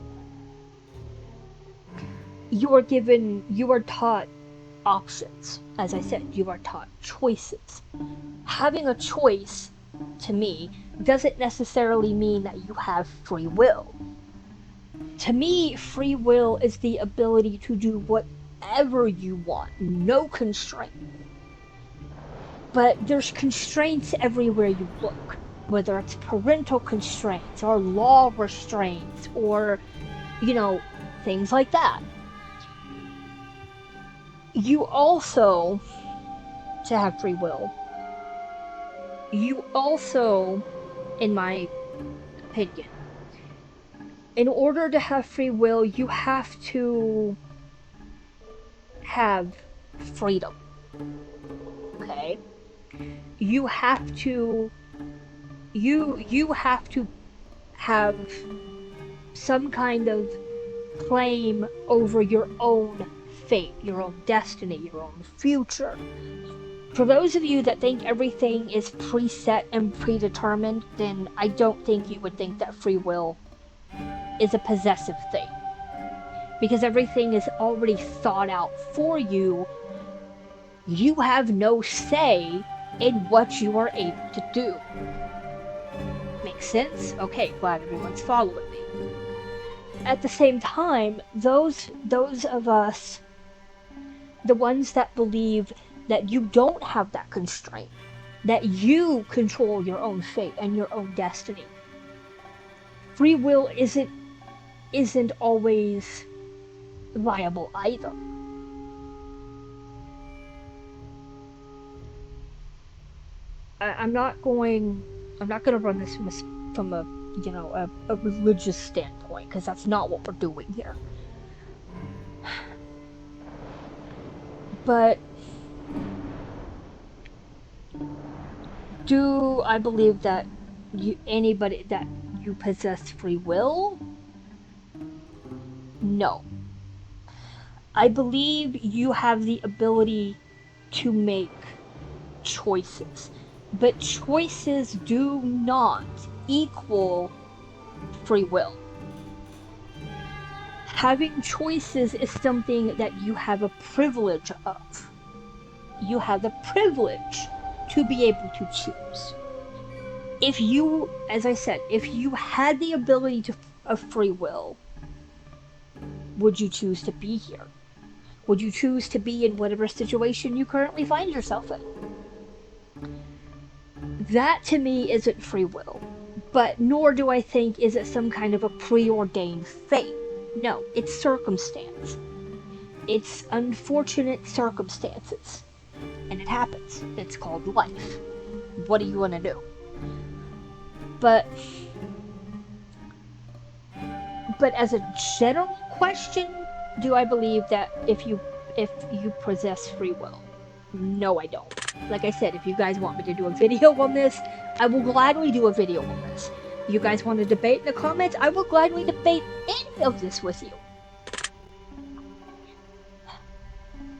You are taught options. As I said, you are taught choices. Having a choice, to me, doesn't necessarily mean that you have free will. To me, free will is the ability to do whatever you want, no constraint. But there's constraints everywhere you look, whether it's parental constraints or law restraints or, you know, things like that. You also, to have free will, you also, in my opinion, in order to have free will, you have to have freedom. Okay? You have to have some kind of claim over your own fate, your own destiny, your own future. For those of you that think everything is preset and predetermined, then I don't think you would think that free will is a possessive thing. Because everything is already thought out for you. You have no say in what you are able to do. Makes sense? Okay, glad everyone's following me. At the same time, those of us, the ones that believe that you don't have that constraint, that you control your own fate and your own destiny, free will isn't always viable either. I'm not going to run this from a, you know, a religious standpoint, because that's not what we're doing here. But do I believe that anybody that you possess free will? No. I believe you have the ability to make choices, but choices do not equal free will. Having choices is something that you have a privilege of. You have the privilege to be able to choose. If you, as I said, if you had the ability of free will, would you choose to be here? Would you choose to be in whatever situation you currently find yourself in? That to me isn't free will, but nor do I think is it some kind of a preordained fate. No, it's circumstance. It's unfortunate circumstances. And it happens. It's called life. What do you want to do? But as a general question, do I believe that if you possess free will? No, I don't. Like I said, if you guys want me to do a video on this, I will gladly do a video on this. You guys want to debate in the comments? I will gladly debate any of this with you.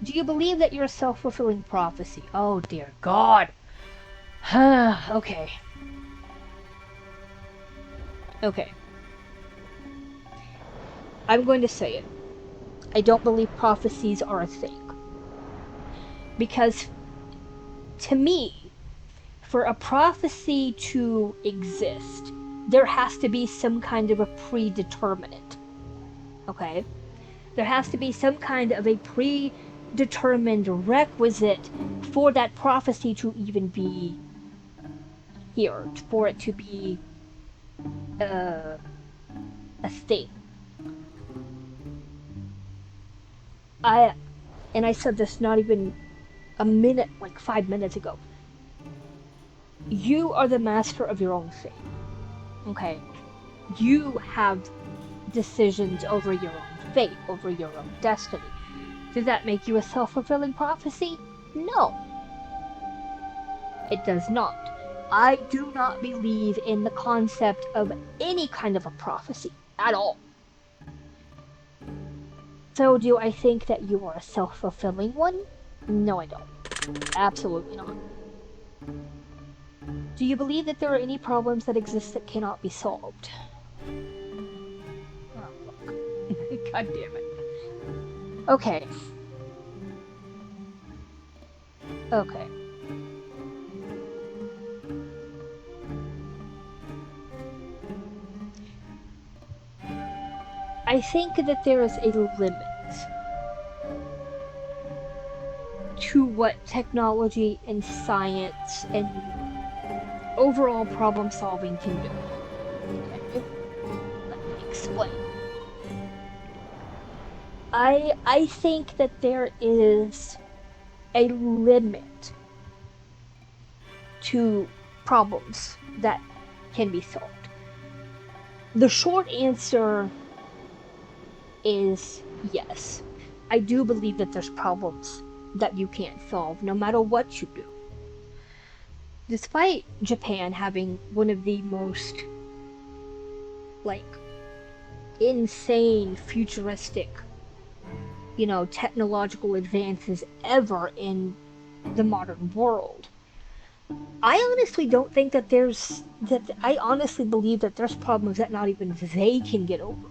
Do you believe that you're a self-fulfilling prophecy? Oh dear God. Okay. Okay. I'm going to say it. I don't believe prophecies are a thing. Because to me, for a prophecy to exist, there has to be some kind of a predeterminate. Okay? There has to be some kind of a predetermined requisite for that prophecy to even be here, for it to be uh, a thing. I and I said this not even a minute, like 5 minutes ago. You are the master of your own fate. Okay? You have decisions over your own fate, over your own destiny. Does that make you a self-fulfilling prophecy? No, it does not. I do not believe in the concept of any kind of a prophecy at all. So, do I think that you are a self fulfilling one? No, I don't. Absolutely not. Do you believe that there are any problems that exist that cannot be solved? Oh, fuck. God damn it. Okay. Okay. I think that there is a limit to what technology and science and overall problem solving can do. Okay? Let me explain. I think that there is a limit to problems that can be solved. The short answer is yes. I do believe that there's problems that you can't solve no matter what you do. Despite Japan having one of the most, like, insane, futuristic, technological advances ever in the modern world, I honestly don't think that I honestly believe that there's problems that not even they can get over.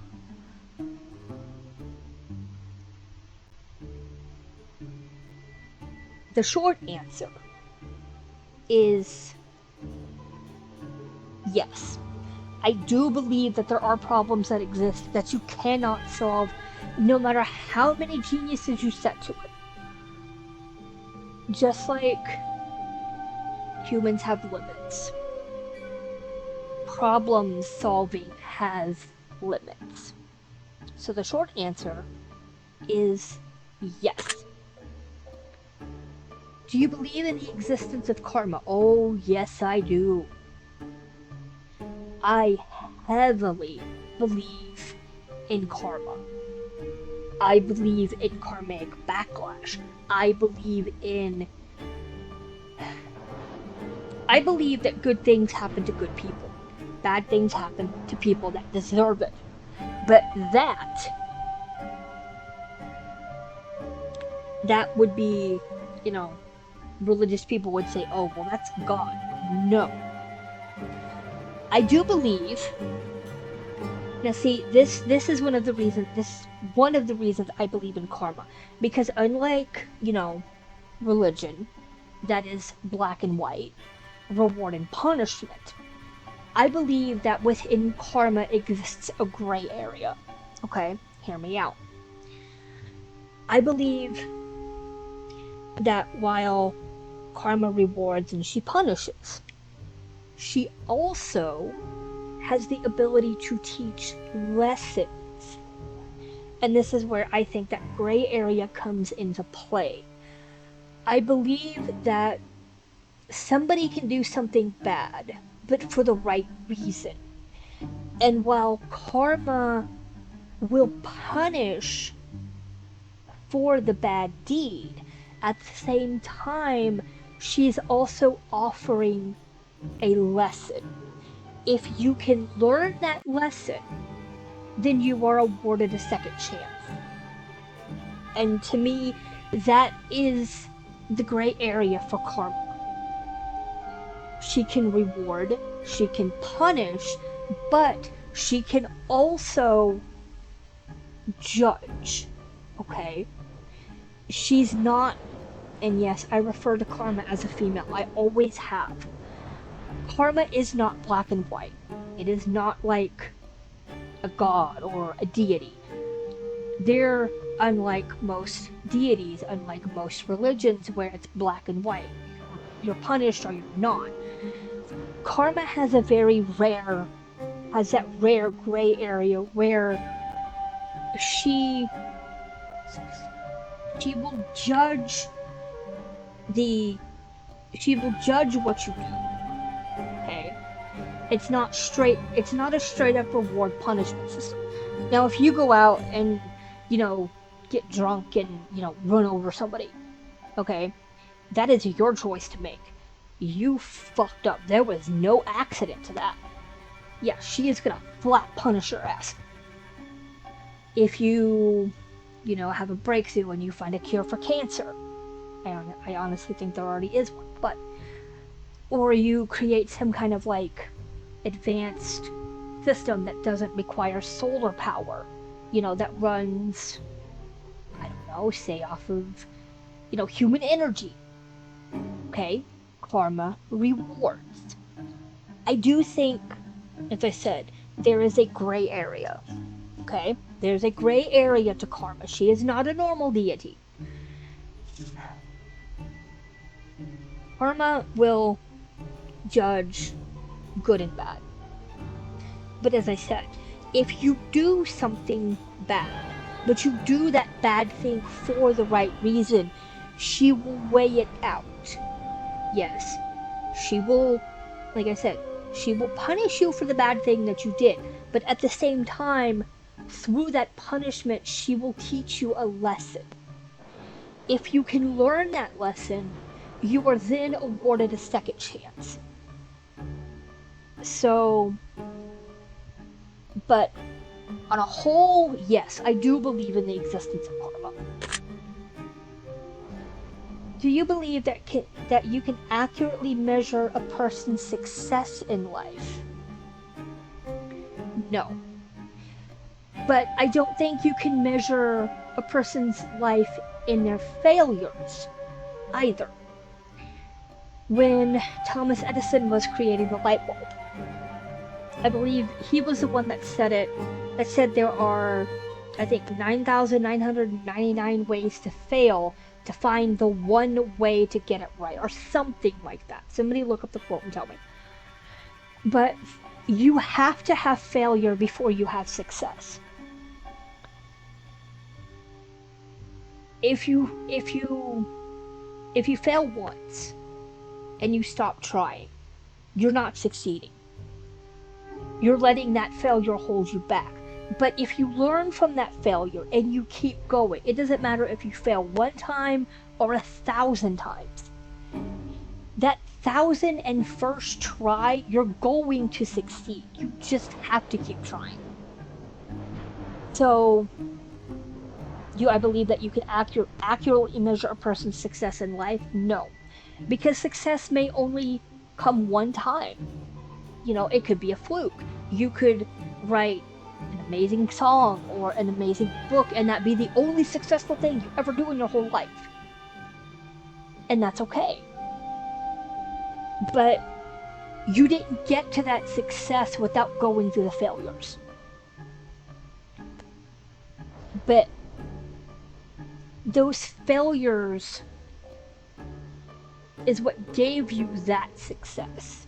The short answer is yes. I do believe that there are problems that exist that you cannot solve no matter how many geniuses you set to it. Just like humans have limits, problem solving has limits. So the short answer is yes. Do you believe in the existence of karma? Oh, yes, I do. I heavily believe in karma. I believe in karmic backlash. I believe that good things happen to good people. Bad things happen to people that deserve it. But that would be, religious people would say, oh, well, that's God. No. I do believe. Now, see, this is one of the reasons I believe in karma, because unlike religion, that is black and white, reward and punishment, I believe that within karma exists a gray area. Okay, hear me out. I believe that while karma rewards and she punishes, she also has the ability to teach lessons. And this is where I think that gray area comes into play. I believe that somebody can do something bad, but for the right reason. And while karma will punish for the bad deed, at the same time, she's also offering a lesson. If you can learn that lesson, then you are awarded a second chance. And to me, that is the gray area for karma. She can reward, she can punish, but she can also judge, okay? She's not, and yes, I refer to karma as a female. I always have. Karma is not black and white. It is not like a god or a deity. They're unlike most deities, unlike most religions where it's black and white. You're punished or you're not. Karma has a very rare, has that rare gray area where she she will judge the she will judge what you do. Okay? It's not a straight up reward punishment system. Now if you go out and, you know, get drunk and, you know, run over somebody, okay? That is your choice to make. You fucked up. There was no accident to that. Yeah, she is gonna flat punish your ass. If you know, have a breakthrough and you find a cure for cancer, I honestly think there already is one, but, or you create some kind of like advanced system that doesn't require solar power, you know, that runs, I don't know, say off of, you know, human energy. Okay? Karma rewards. I do think, as I said, there is a gray area. Okay? There's a gray area to karma. She is not a normal deity. Karma will judge good and bad. But as I said, if you do something bad, but you do that bad thing for the right reason, she will weigh it out. Yes, she will, like I said, she will punish you for the bad thing that you did, but at the same time, through that punishment, she will teach you a lesson. If you can learn that lesson, you are then awarded a second chance. So, but on a whole, yes, I do believe in the existence of karma. Do you believe that you can accurately measure a person's success in life? No. But I don't think you can measure a person's life in their failures either. When Thomas Edison was creating the light bulb, I believe he was the one that said it, that said there are, I think, 9,999 ways to fail to find the one way to get it right, or something like that. Somebody look up the quote and tell me. But you have to have failure before you have success. If you fail once and you stop trying, you're not succeeding. You're letting that failure hold you back. But if you learn from that failure and you keep going, it doesn't matter if you fail one time or 1,000 times. That 1,001st try, you're going to succeed. You just have to keep trying. So, I believe that you can accurately measure a person's success in life? No. Because success may only come one time. You know, it could be a fluke. You could write an amazing song or an amazing book and that be the only successful thing you ever do in your whole life. And that's okay. But you didn't get to that success without going through the failures. But those failures is what gave you that success.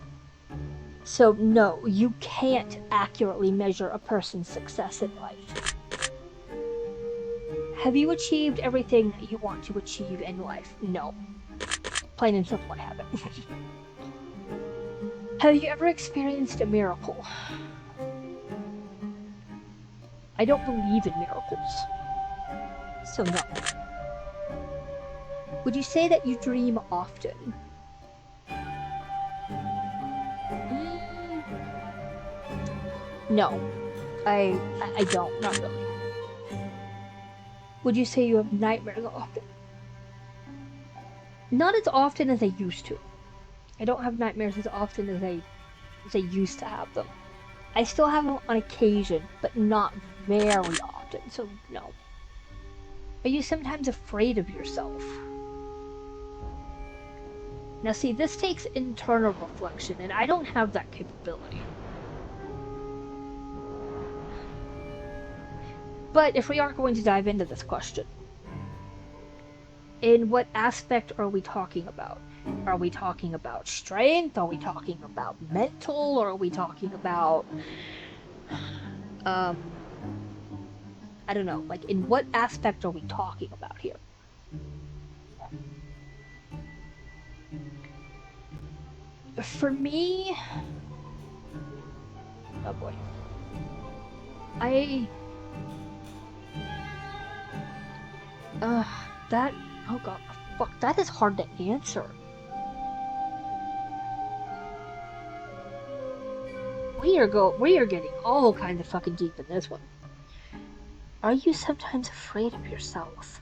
So no, you can't accurately measure a person's success in life. Have you achieved everything that you want to achieve in life? No. Plain and simple, I haven't. Have you ever experienced a miracle? I don't believe in miracles. So no. Would you say that you dream often? No, I don't, not really. Would you say you have nightmares often? Not as often as I used to. I don't have nightmares as often as I used to have them. I still have them on occasion, but not very often. often, so no. Are you sometimes afraid of yourself? Now see, this takes internal reflection, and I don't have that capability. But if we are going to dive into this question, in what aspect are we talking about? Are we talking about strength? Are we talking about mental? Or are we talking about, I don't know, like in what aspect are we talking about here? For me, oh boy, I, uh, that, oh god, fuck, that is hard to answer. We are getting all kinds of fucking deep in this one. Are you sometimes afraid of yourself?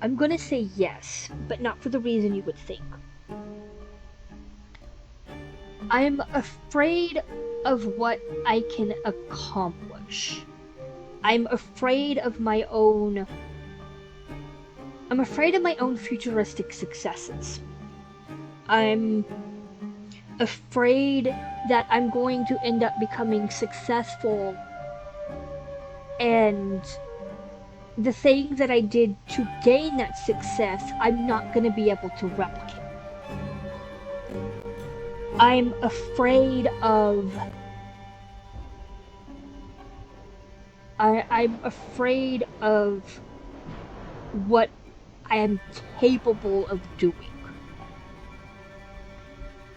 I'm gonna say yes, but not for the reason you would think. I'm afraid of what I can accomplish. I'm afraid of my own. I'm afraid of my own futuristic successes. I'm afraid that I'm going to end up becoming successful and the thing that I did to gain that success, I'm not going to be able to replicate. I'm afraid of. I'm afraid of what I am capable of doing.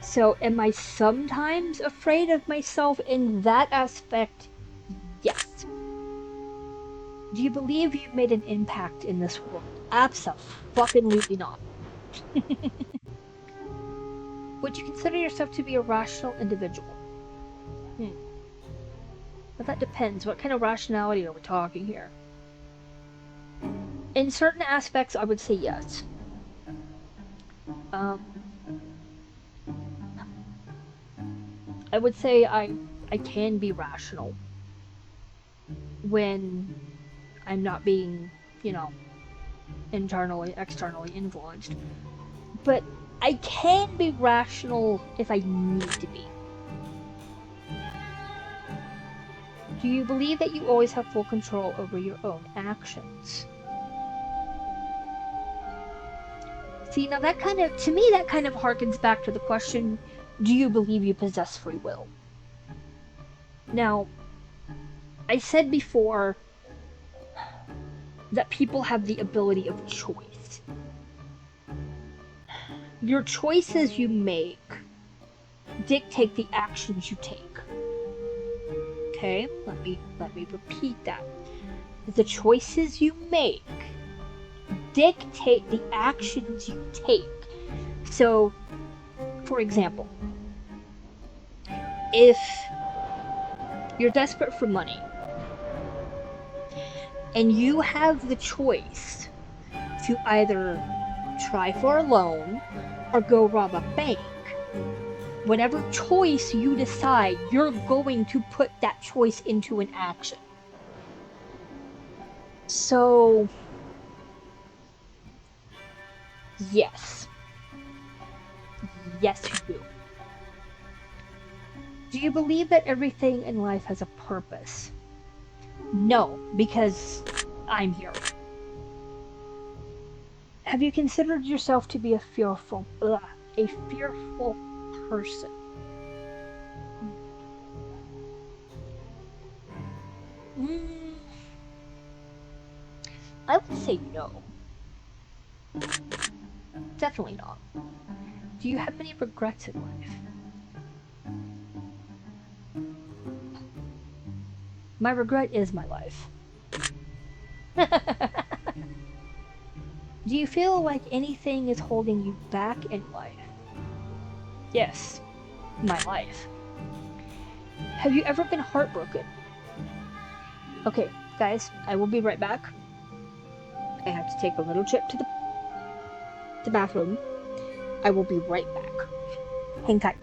So, am I sometimes afraid of myself in that aspect? Yes. Do you believe you've made an impact in this world? Absolutely not. Would you consider yourself to be a rational individual? But that depends. What kind of rationality are we talking here? In certain aspects, I would say yes. I would say I can be rational when I'm not being, internally, externally influenced. But I can be rational if I need to be. Do you believe that you always have full control over your own actions? See, now to me, that kind of harkens back to the question, do you believe you possess free will? Now, I said before that people have the ability of choice. Your choices you make dictate the actions you take. Okay, let me repeat that. The choices you make dictate the actions you take. So, for example, if you're desperate for money and you have the choice to either try for a loan or go rob a bank, whatever choice you decide, you're going to put that choice into an action. So, yes. Yes, you do. Do you believe that everything in life has a purpose? No, because I'm here. Have you considered yourself to be a fearful person? I would say no. Definitely not. Do you have any regrets in life? My regret is my life. Do you feel like anything is holding you back in life? Yes, my life. Have you ever been heartbroken? Okay, guys, I will be right back. I have to take a little trip to the bathroom. I will be right back. Hang tight.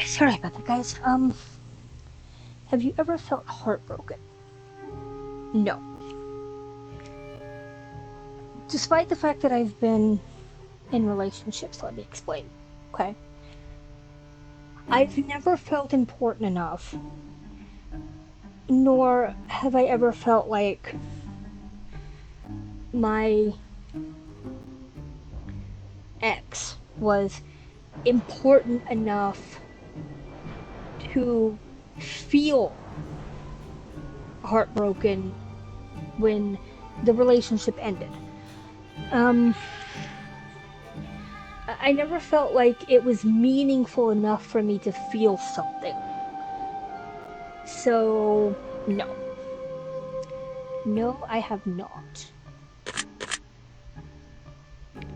Sorry about that, guys. Have you ever felt heartbroken? No. Despite the fact that I've been in relationships, let me explain. Okay? I've never felt important enough, nor have I ever felt like my ex was important enough to feel heartbroken when the relationship ended. I never felt like it was meaningful enough for me to feel something. So, no. No, I have not.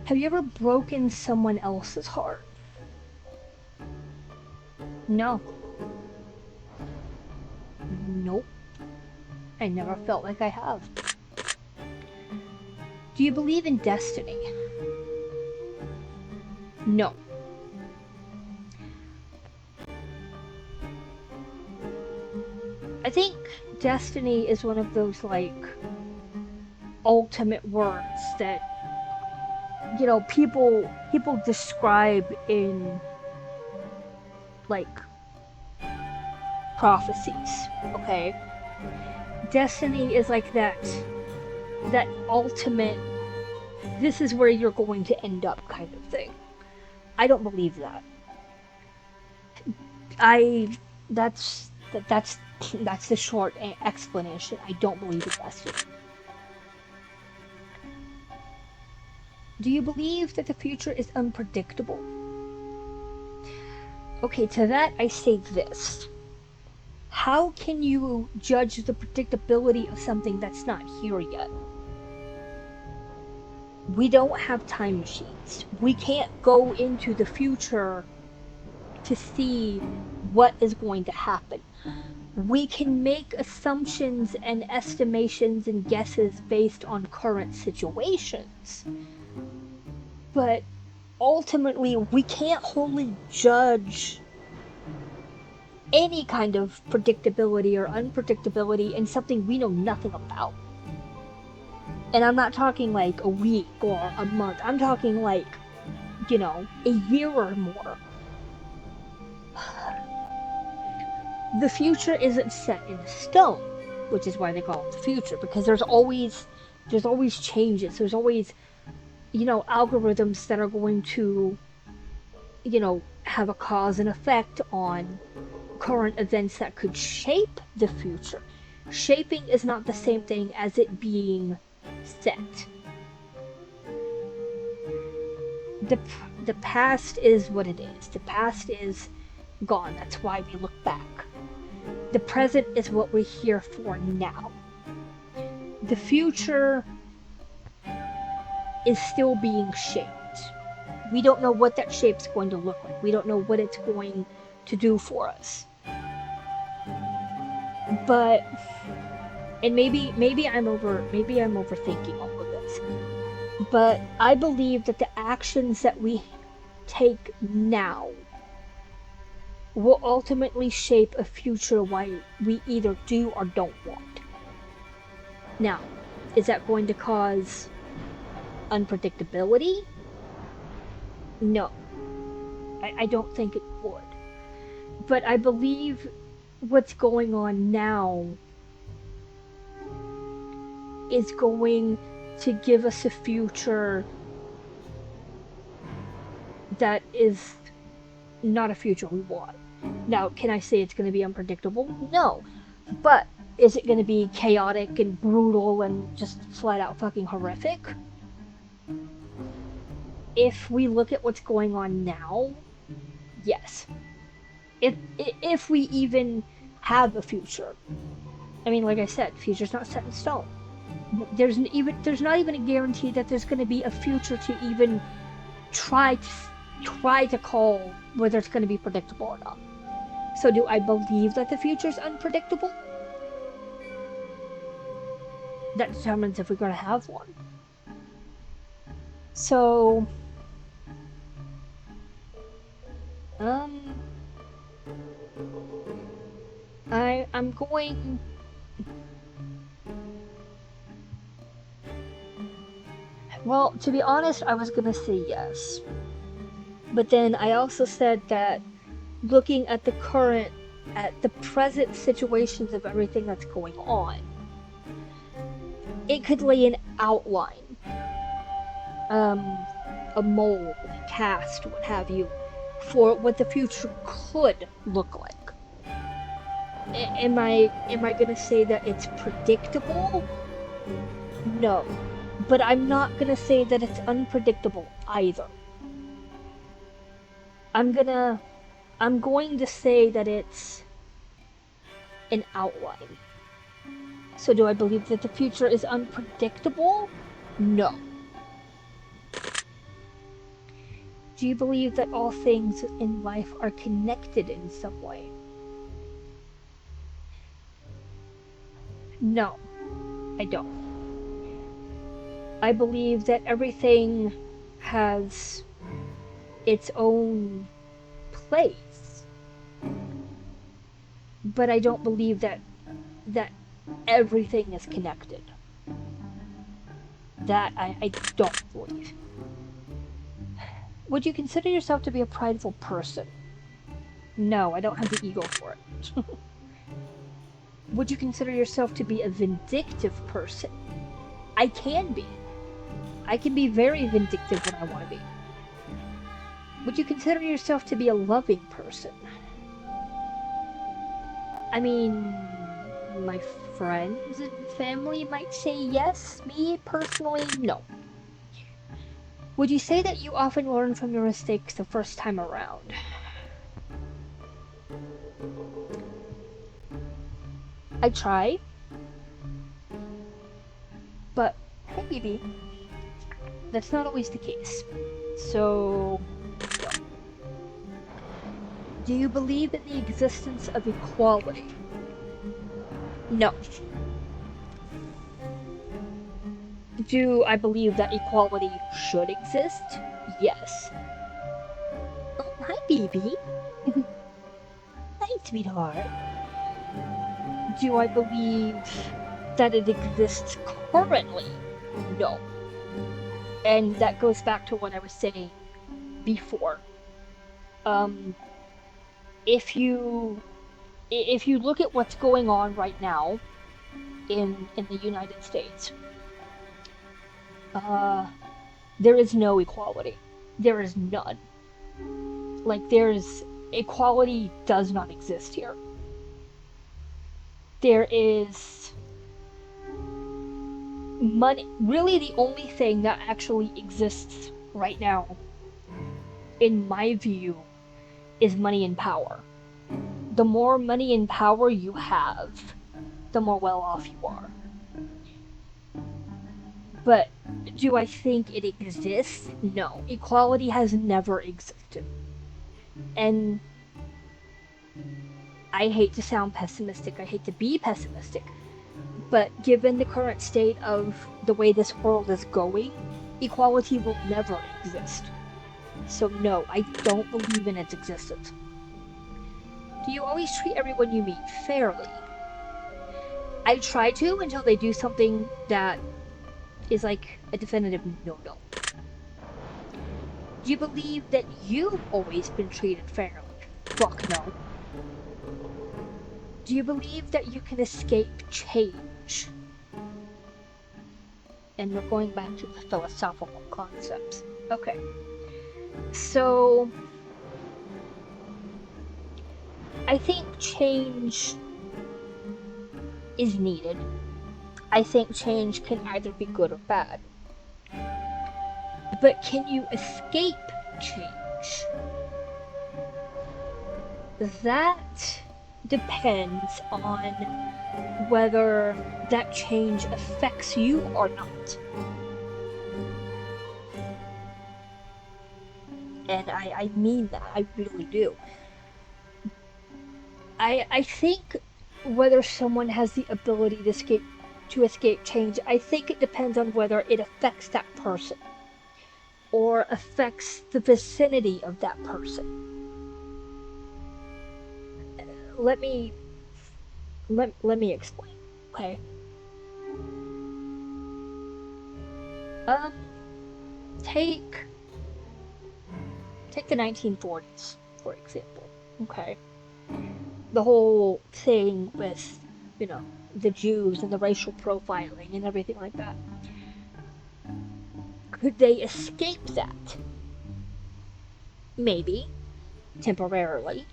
Have you ever broken someone else's heart? No. Nope. I never felt like I have. Do you believe in destiny? No. I think destiny is one of those, like, ultimate words that, you know, people describe in, like, prophecies, okay? Destiny is like that ultimate, this is where you're going to end up kind of thing. I don't believe that. That's the short explanation. I don't believe in destiny. Do you believe that the future is unpredictable? Okay, to that I say this. How can you judge the predictability of something that's not here yet? We don't have time machines. We can't go into the future to see what is going to happen. We can make assumptions and estimations and guesses based on current situations. But ultimately, we can't wholly judge any kind of predictability or unpredictability in something we know nothing about. And I'm not talking like a week or a month. I'm talking like, you know, a year or more. The future isn't set in stone, which is why they call it the future, because there's always changes. There's always, you know, algorithms that are going to, you know, have a cause and effect on current events that could shape the future. Shaping is not the same thing as it being set. The past is what it is. The past is gone. That's why we look back. The present is what we're here for now. The future is still being shaped. We don't know what that shape's going to look like. We don't know what it's going to do for us. But, and maybe I'm overthinking all of this. But I believe that the actions that we take now will ultimately shape a future we either do or don't want. Now, is that going to cause unpredictability? No. I don't think it would. But I believe what's going on now is going to give us a future that is not a future we want. Now, can I say it's going to be unpredictable? No. But is it going to be chaotic and brutal and just flat out fucking horrific? If we look at what's going on now, yes. If we even have a future. I mean, like I said, future's not set in stone. There's not even a guarantee that there's going to be a future to even try to call whether it's going to be predictable or not. So do I believe that the future's unpredictable? That determines if we're going to have one. So, I'm going... Well, to be honest, I was gonna say yes. But then I also said that looking at the present situations of everything that's going on, it could lay an outline, um, a mold, cast, what have you, for what the future could look like. Am I gonna say that it's predictable? No. But I'm not gonna say that it's unpredictable either. I'm gonna I'm going to say that it's an outline. So do I believe that the future is unpredictable? No. Do you believe that all things in life are connected in some way? No, I don't. I believe that everything has its own place, but I don't believe that everything is connected. That I don't believe. Would you consider yourself to be a prideful person? No, I don't have the ego for it. Would you consider yourself to be a vindictive person? I can be. I can be very vindictive when I want to be. Would you consider yourself to be a loving person? I mean, my friends and family might say yes. Me, personally, no. Would you say that you often learn from your mistakes the first time around? I try. But, hey, baby, that's not always the case. So, do you believe in the existence of equality? No. Do I believe that equality should exist? Yes. Oh, hi, baby. Hi, sweetheart. Do I believe that it exists currently? No. And that goes back to what I was saying before. Um, if you look at what's going on right now in the United States, uh, there is no equality. There is none. Like, there's equality does not exist here. There is money. Really, the only thing that actually exists right now, in my view, is money and power. The more money and power you have, the more well off you are. But do I think it exists? No. Equality has never existed. And I hate to sound pessimistic, I hate to be pessimistic, but given the current state of the way this world is going, equality will never exist. So no, I don't believe in its existence. Do you always treat everyone you meet fairly? I try to until they do something that is like a definitive no-no. Do you believe that you've always been treated fairly? Fuck no. Do you believe that you can escape change? And we're going back to the philosophical concepts. Okay. So, I think change is needed. I think change can either be good or bad. But can you escape change? That depends on whether that change affects you or not. And I mean that, I really do. I think whether someone has the ability to escape change, I think it depends on whether it affects that person or affects the vicinity of that person. Let me let me explain. Okay. Um, take the 1940s, for example. Okay. The whole thing with, you know, the Jews and the racial profiling and everything like that. Could they escape that? Maybe, temporarily.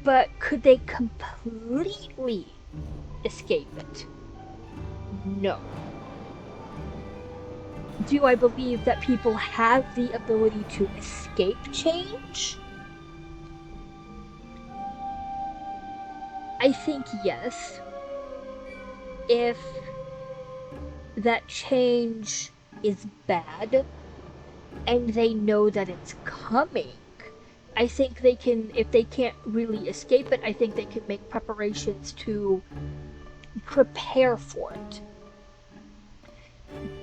But could they completely escape it? No. Do I believe that people have the ability to escape change? I think yes. If that change is bad and they know that it's coming, I think they can, if they can't really escape it, I think they can make preparations to prepare for it.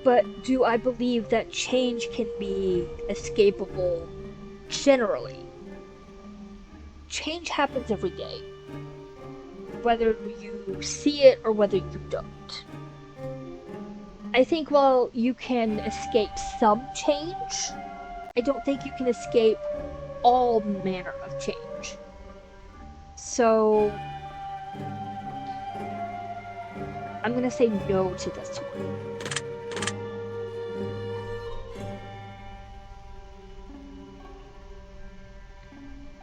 But do I believe that change can be escapable generally? Change happens every day, whether you see it or whether you don't. I think while you can escape some change, I don't think you can escape all manner of change. So I'm gonna say no to this one.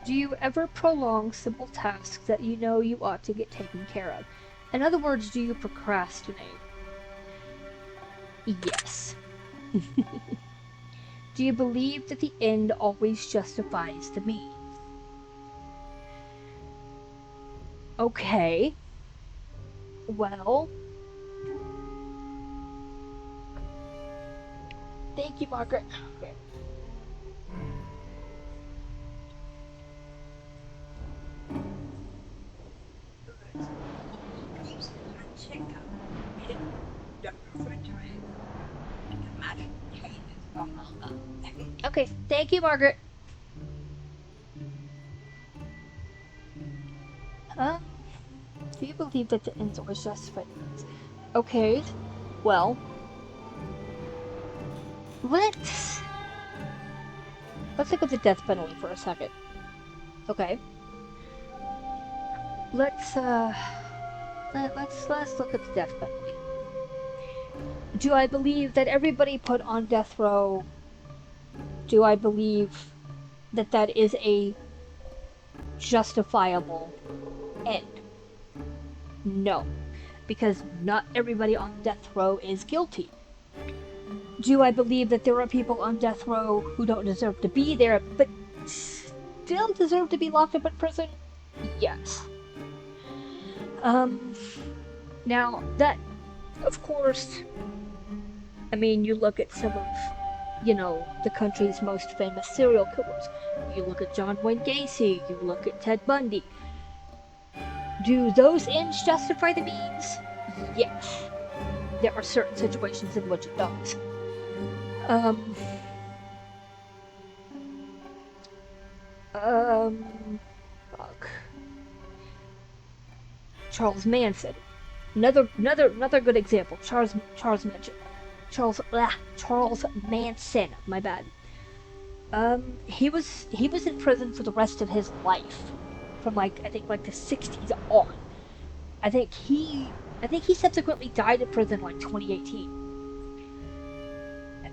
Do you ever prolong simple tasks that you know you ought to get taken care of? In other words, do you procrastinate? Yes. Do you believe that the end always justifies the means? Okay. Well, thank you, Margaret. Keeps on check out in the refrigerator. The mashed potatoes. Okay, thank you, Margaret. Um, do you believe that the ends always justify the means? Okay, well, let's look at the death penalty for a second. Okay. Let's let's look at the death penalty. Do I believe that everybody put on death row? Do I believe that that is a justifiable end? No, because not everybody on death row is guilty. Do I believe that there are people on death row who don't deserve to be there, but still deserve to be locked up in prison? Yes. Um, Now, that, of course, I mean, you look at some of, you know, the country's most famous serial killers. You look at John Wayne Gacy, you look at Ted Bundy. Do those ends justify the means? Yes. There are certain situations in which it does. Um, fuck. Charles Manson. Another good example. Charles Manson. Charles Manson. My bad. He was in prison for the rest of his life, from like I think like the '60s on. I think he I think he subsequently died in prison like 2018.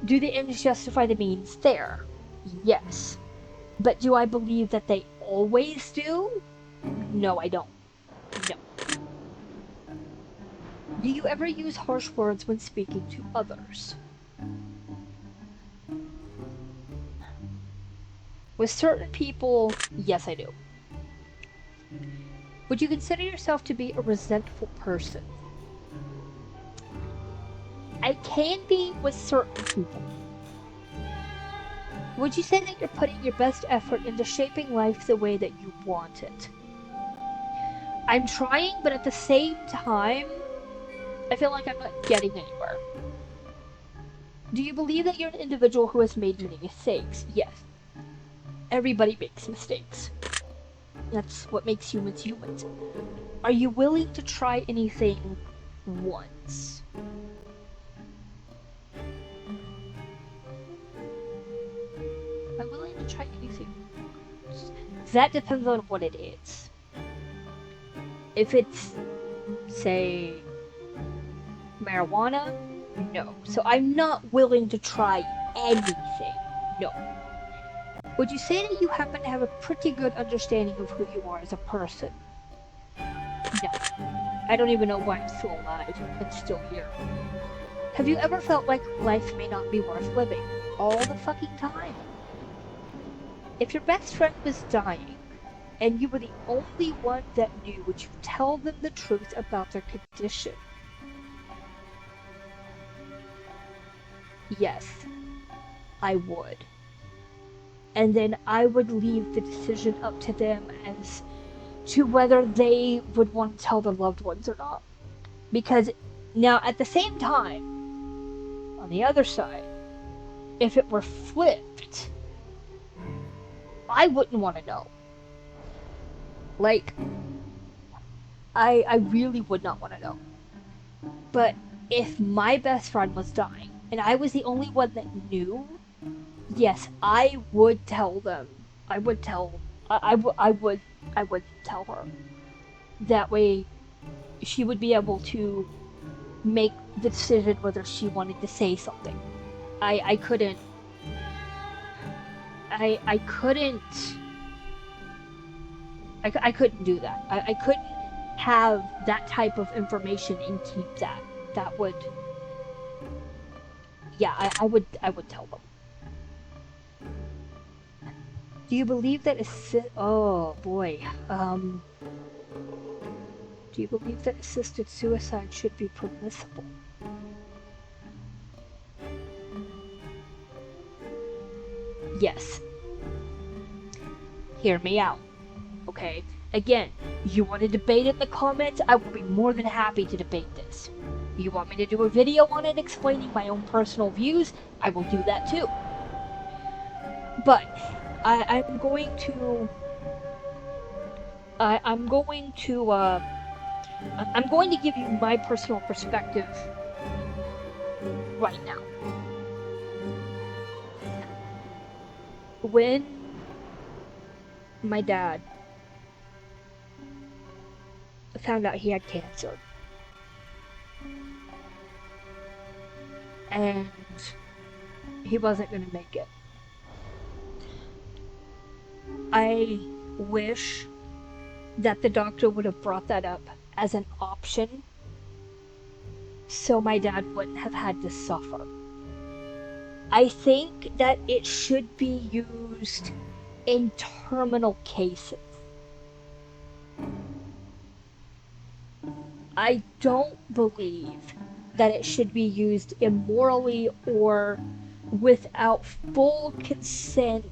Do the ends justify the means? There, yes. But do I believe that they always do? No, I don't. No. Do you ever use harsh words when speaking to others? With certain people, yes, I do. Would you consider yourself to be a resentful person? I can be with certain people. Would you say that you're putting your best effort into shaping life the way that you want it? I'm trying, but at the same time, I feel like I'm not getting anywhere. Do you believe that you're an individual who has made many mistakes? Yes. Everybody makes mistakes. That's what makes humans humans. Are you willing to try anything once? Am I willing to try anything once? That depends on what it is. If it's, say, marijuana, no. So I'm not willing to try anything, no. Would you say that you happen to have a pretty good understanding of who you are as a person? No. I don't even know why I'm still alive and still here. Have you ever felt like life may not be worth living? All the fucking time. If your best friend was dying, and you were the only one that knew, would you tell them the truth about their condition? Yes, I would. And then I would leave the decision up to them as to whether they would want to tell their loved ones or not. Because now, at the same time, on the other side, if it were flipped, I wouldn't want to know. Like, I really would not want to know. But if my best friend was dying, and I was the only one that knew, yes, I would tell them. I would tell. I would tell her. That way, she would be able to make the decision whether she wanted to say something. I couldn't. I couldn't. I couldn't do that. I couldn't have that type of information and keep that. That would. Yeah, I would tell them. Do you believe that oh boy. Do you believe that assisted suicide should be permissible? Yes. Hear me out. Okay? Again, you want to debate it in the comments? I will be more than happy to debate this. You want me to do a video on it explaining my own personal views? I will do that too. But I'm going to give you my personal perspective right now. When my dad found out he had cancer, and he wasn't going to make it, I wish that the doctor would have brought that up as an option so my dad wouldn't have had to suffer. I think that it should be used in terminal cases. I don't believe that it should be used immorally or without full consent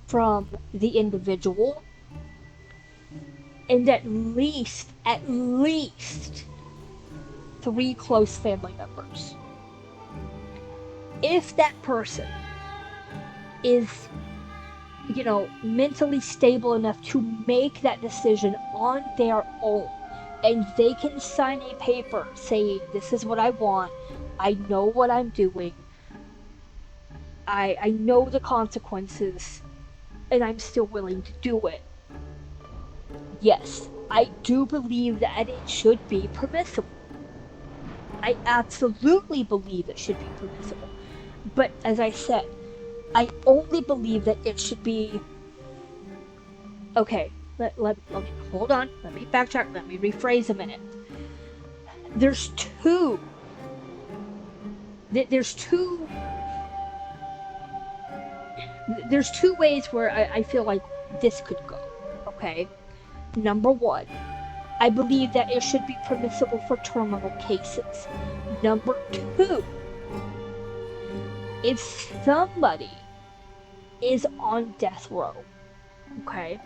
from the individual, and at least 3 close family members. If that person is, mentally stable enough to make that decision on their own, and they can sign a paper saying, this is what I want, I know what I'm doing, I know the consequences, and I'm still willing to do it. Yes, I do believe that it should be permissible. I absolutely believe it should be permissible. But as I said, I only believe that it should be... Okay, let me hold on, let me backtrack, let me rephrase a minute. There's two ways where I feel like this could go, okay? Number 1, I believe that it should be permissible for terminal cases. Number 2, if somebody is on death row, okay,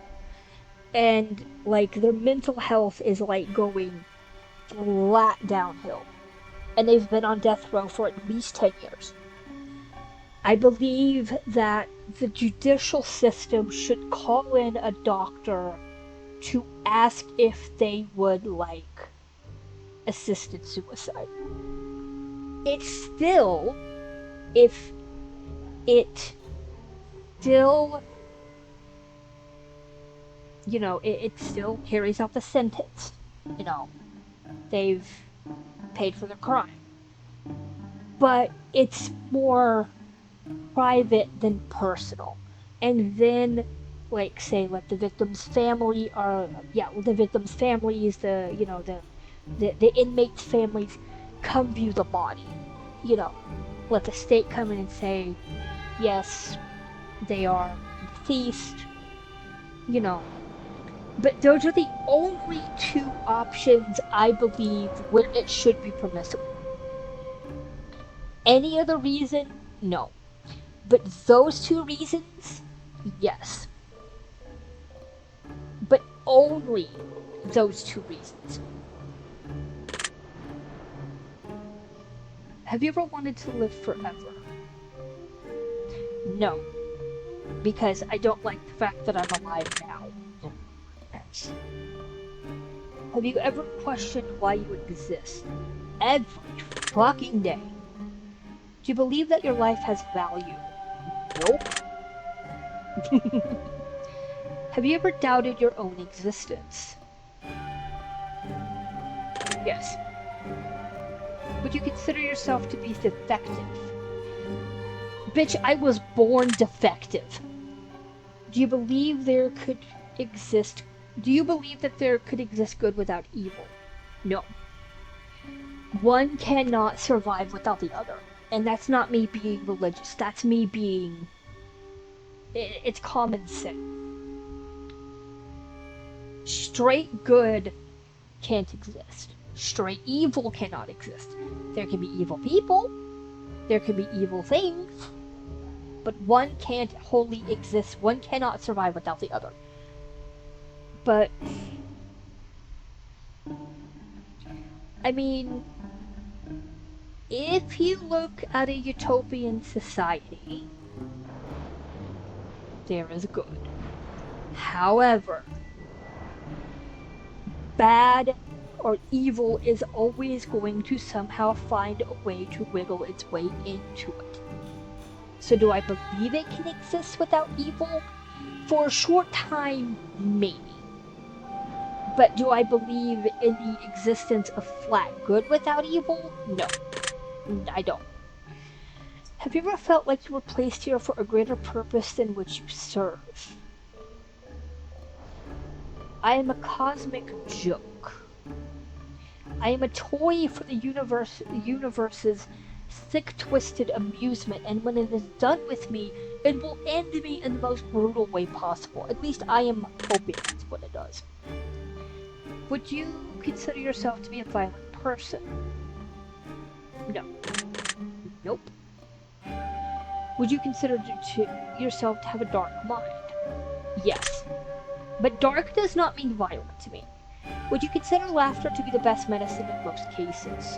and their mental health is going flat downhill, and they've been on death row for at least 10 years, I believe that the judicial system should call in a doctor to ask if they would like assisted suicide. It's still, if it still, it still carries out the sentence. They've paid for their crime. But it's more private than personal. And then, like, say, like the victim's family are, the victim's families, the inmates' families come view the body. Let the state come in and say, yes, they are deceased, you know. But those are the only two options I believe where it should be permissible. Any other reason, no. But those two reasons, yes. But only those two reasons. Have you ever wanted to live forever? No. Because I don't like the fact that I'm alive now. Have you ever questioned why you exist? Every fucking day. Do you believe that your life has value? Nope. Have you ever doubted your own existence? Yes. Would you consider yourself to be defective? Bitch, I was born defective. Do you believe there could exist... Do you believe that there could exist good without evil? No. One cannot survive without the other. And that's not me being religious. That's me being... It's common sense. Straight good can't exist. Straight evil cannot exist. There can be evil people. There can be evil things. But one can't wholly exist. One cannot survive without the other. But... I mean... If you look at a utopian society, there is good. However, bad or evil is always going to somehow find a way to wiggle its way into it. So do I believe it can exist without evil? For a short time, maybe. But do I believe in the existence of flat good without evil? No. I don't. Have you ever felt like you were placed here for a greater purpose than which you serve? I am a cosmic joke. I am a toy for the universe's sick, twisted amusement, and when it is done with me, it will end me in the most brutal way possible. At least I am hoping that's what it does. Would you consider yourself to be a violent person? No. Nope. Would you consider yourself to have a dark mind? Yes. But dark does not mean violent to me. Would you consider laughter to be the best medicine in most cases?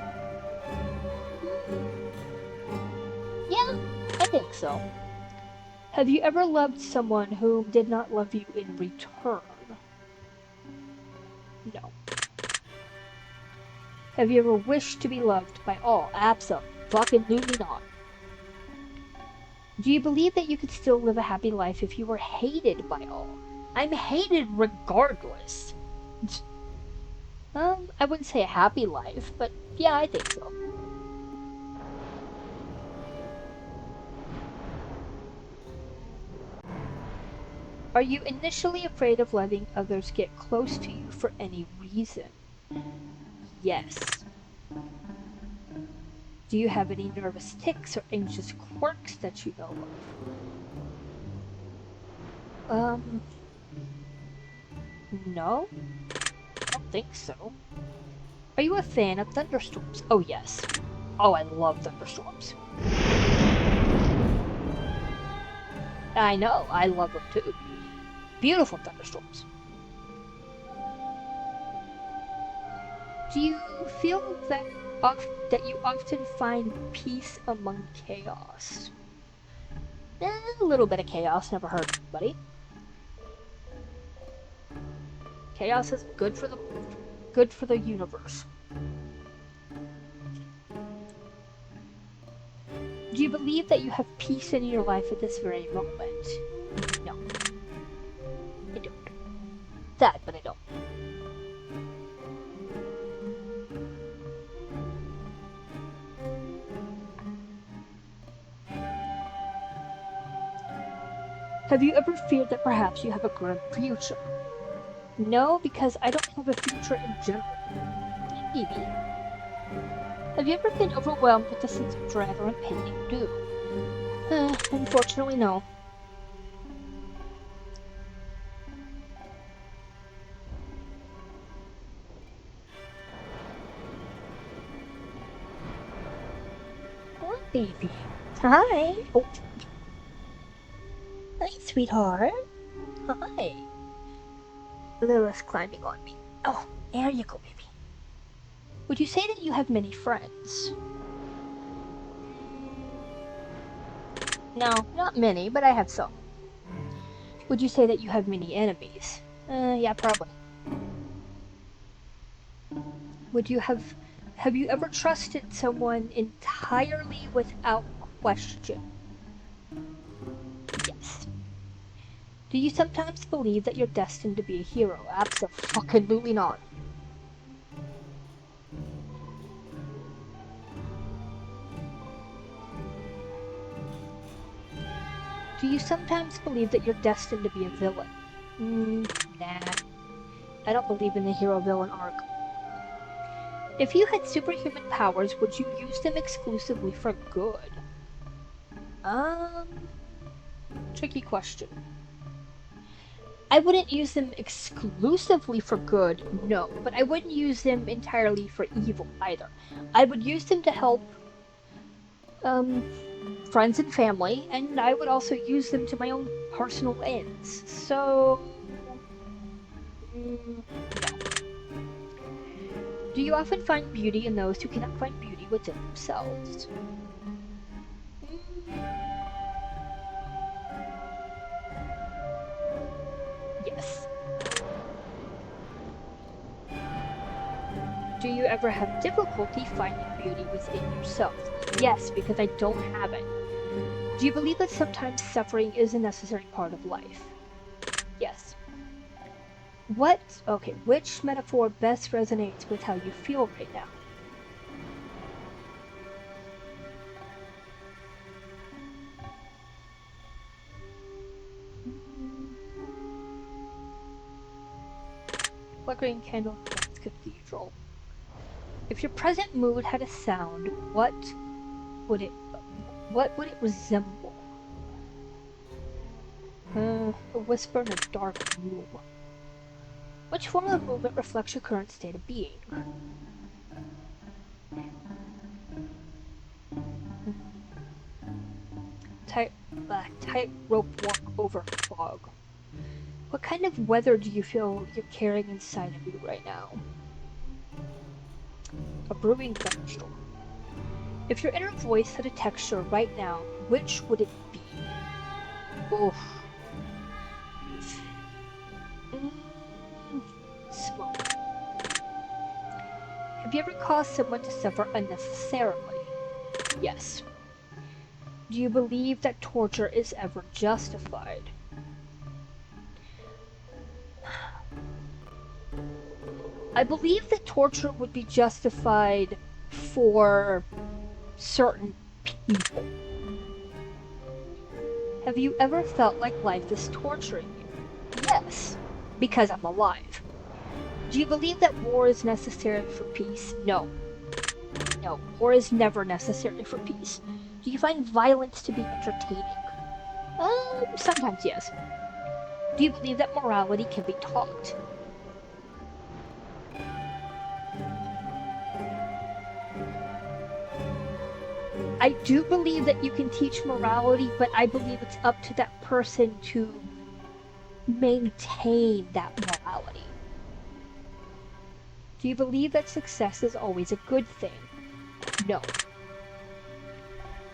Yeah, I think so. Have you ever loved someone who did not love you in return? No. Have you ever wished to be loved by all? Abso-fucking-lutely not. Do you believe that you could still live a happy life if you were hated by all? I'm hated regardless. I wouldn't say a happy life, but yeah, I think so. Are you initially afraid of letting others get close to you for any reason? Yes. Do you have any nervous tics or anxious quirks that you know of? No? I don't think so. Are you a fan of thunderstorms? Oh, yes. Oh, I love thunderstorms. I know, I love them too. Beautiful thunderstorms. Do you feel that you often find peace among chaos? A little bit of chaos never hurt anybody. Chaos is good for the universe. Do you believe that you have peace in your life at this very moment? No. I don't. Sad, but I don't. Have you ever feared that perhaps you have a grim future? No, because I don't have a future in general. Maybe. Have you ever been overwhelmed with a sense of dread or impending doom? Unfortunately, no. Oh, baby. Hi. Oh. Hi, sweetheart. Hi. Lilith's climbing on me. Oh, there you go, baby. Would you say that you have many friends? No, not many, but I have some. Would you say that you have many enemies? Yeah, probably. Have you ever trusted someone entirely without question? Yes. Do you sometimes believe that you're destined to be a hero? Abso-fucking-lutely not. Do you sometimes believe that you're destined to be a villain? Nah. I don't believe in the hero-villain arc. If you had superhuman powers, would you use them exclusively for good? Tricky question. I wouldn't use them exclusively for good, no, but I wouldn't use them entirely for evil either. I would use them to help, friends and family, and I would also use them to my own personal ends. So, no. Do you often find beauty in those who cannot find beauty within themselves? Yes. Do you ever have difficulty finding beauty within yourself? Yes, because I don't have it. Do you believe that sometimes suffering is a necessary part of life? Yes. Which metaphor best resonates with how you feel right now? Flickering candle lights cathedral. If your present mood had a sound, what would it resemble? A whisper in a dark room. Which form of movement reflects your current state of being? Tightrope walk over fog. What kind of weather do you feel you're carrying inside of you right now? A brewing thunderstorm. If your inner voice had a texture right now, which would it be? Oof. Smoke. Have you ever caused someone to suffer unnecessarily? Yes. Do you believe that torture is ever justified? I believe that torture would be justified for certain people. Have you ever felt like life is torturing you? Yes, because I'm alive. Do you believe that war is necessary for peace? No. No, war is never necessary for peace. Do you find violence to be entertaining? Sometimes yes. Do you believe that morality can be taught? I do believe that you can teach morality, but I believe it's up to that person to maintain that morality. Do you believe that success is always a good thing? No.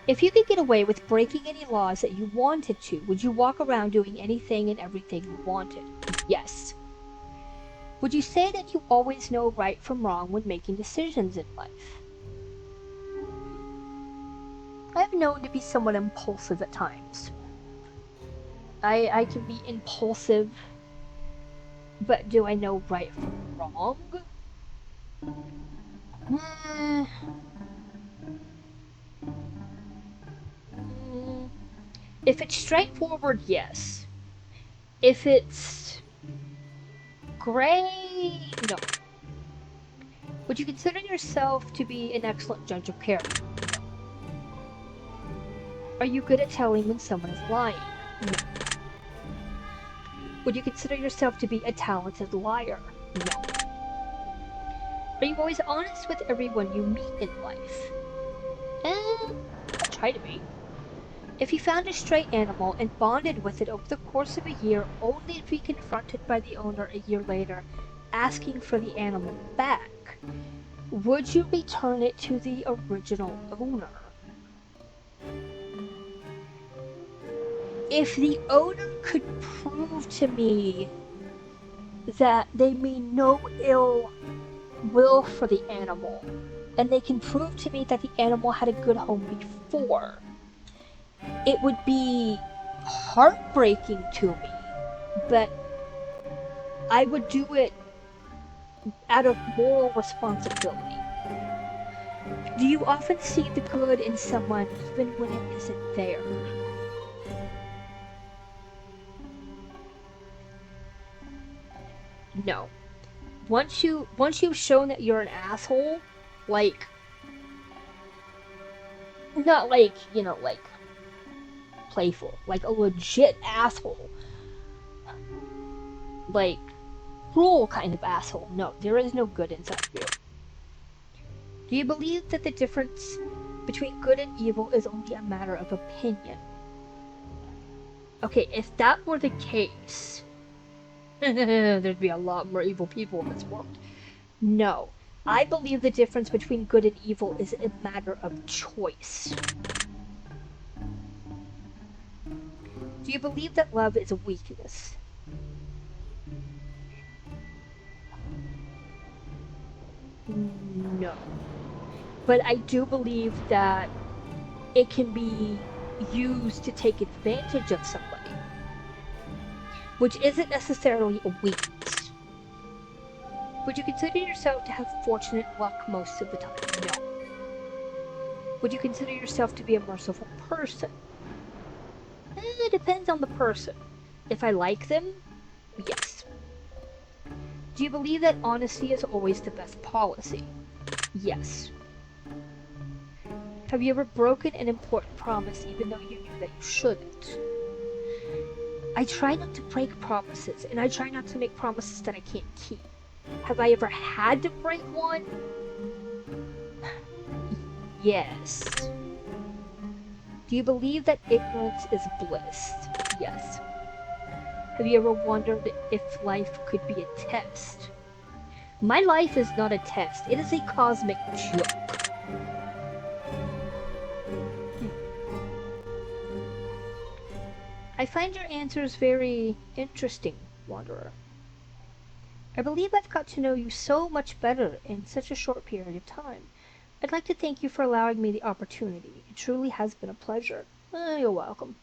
If you could get away with breaking any laws that you wanted to, would you walk around doing anything and everything you wanted? Yes. Would you say that you always know right from wrong when making decisions in life? I've known to be somewhat impulsive at times. I can be impulsive, but do I know right from wrong? Mm, if it's straightforward, yes. If it's gray, no. Would you consider yourself to be an excellent judge of character? Are you good at telling when someone is lying? No. Would you consider yourself to be a talented liar? No. Are you always honest with everyone you meet in life? I try to be. If you found a stray animal and bonded with it over the course of a year, only to be confronted by the owner a year later, asking for the animal back, would you return it to the original owner? If the owner could prove to me that they mean no ill will for the animal, and they can prove to me that the animal had a good home before, it would be heartbreaking to me, but I would do it out of moral responsibility. Do you often see the good in someone even when it isn't there? No. Once you've shown that you're an asshole, like, not like, like playful, like a legit asshole, like cruel kind of asshole. No, there is no good inside of you. Do you believe that the difference between good and evil is only a matter of opinion? Okay, if that were the case, there'd be a lot more evil people in this world. No. I believe the difference between good and evil is a matter of choice. Do you believe that love is a weakness? No. But I do believe that it can be used to take advantage of somebody, which isn't necessarily a weakness. Would you consider yourself to have fortunate luck most of the time? No. Would you consider yourself to be a merciful person? It depends on the person. If I like them, yes. Do you believe that honesty is always the best policy? Yes. Have you ever broken an important promise even though you knew that you shouldn't? I try not to break promises, and I try not to make promises that I can't keep. Have I ever had to break one? Yes. Do you believe that ignorance is bliss? Yes. Have you ever wondered if life could be a test? My life is not a test. It is a cosmic joke. I find your answers very interesting, Wanderer. I believe I've got to know you so much better in such a short period of time. I'd like to thank you for allowing me the opportunity. It truly has been a pleasure. You're welcome.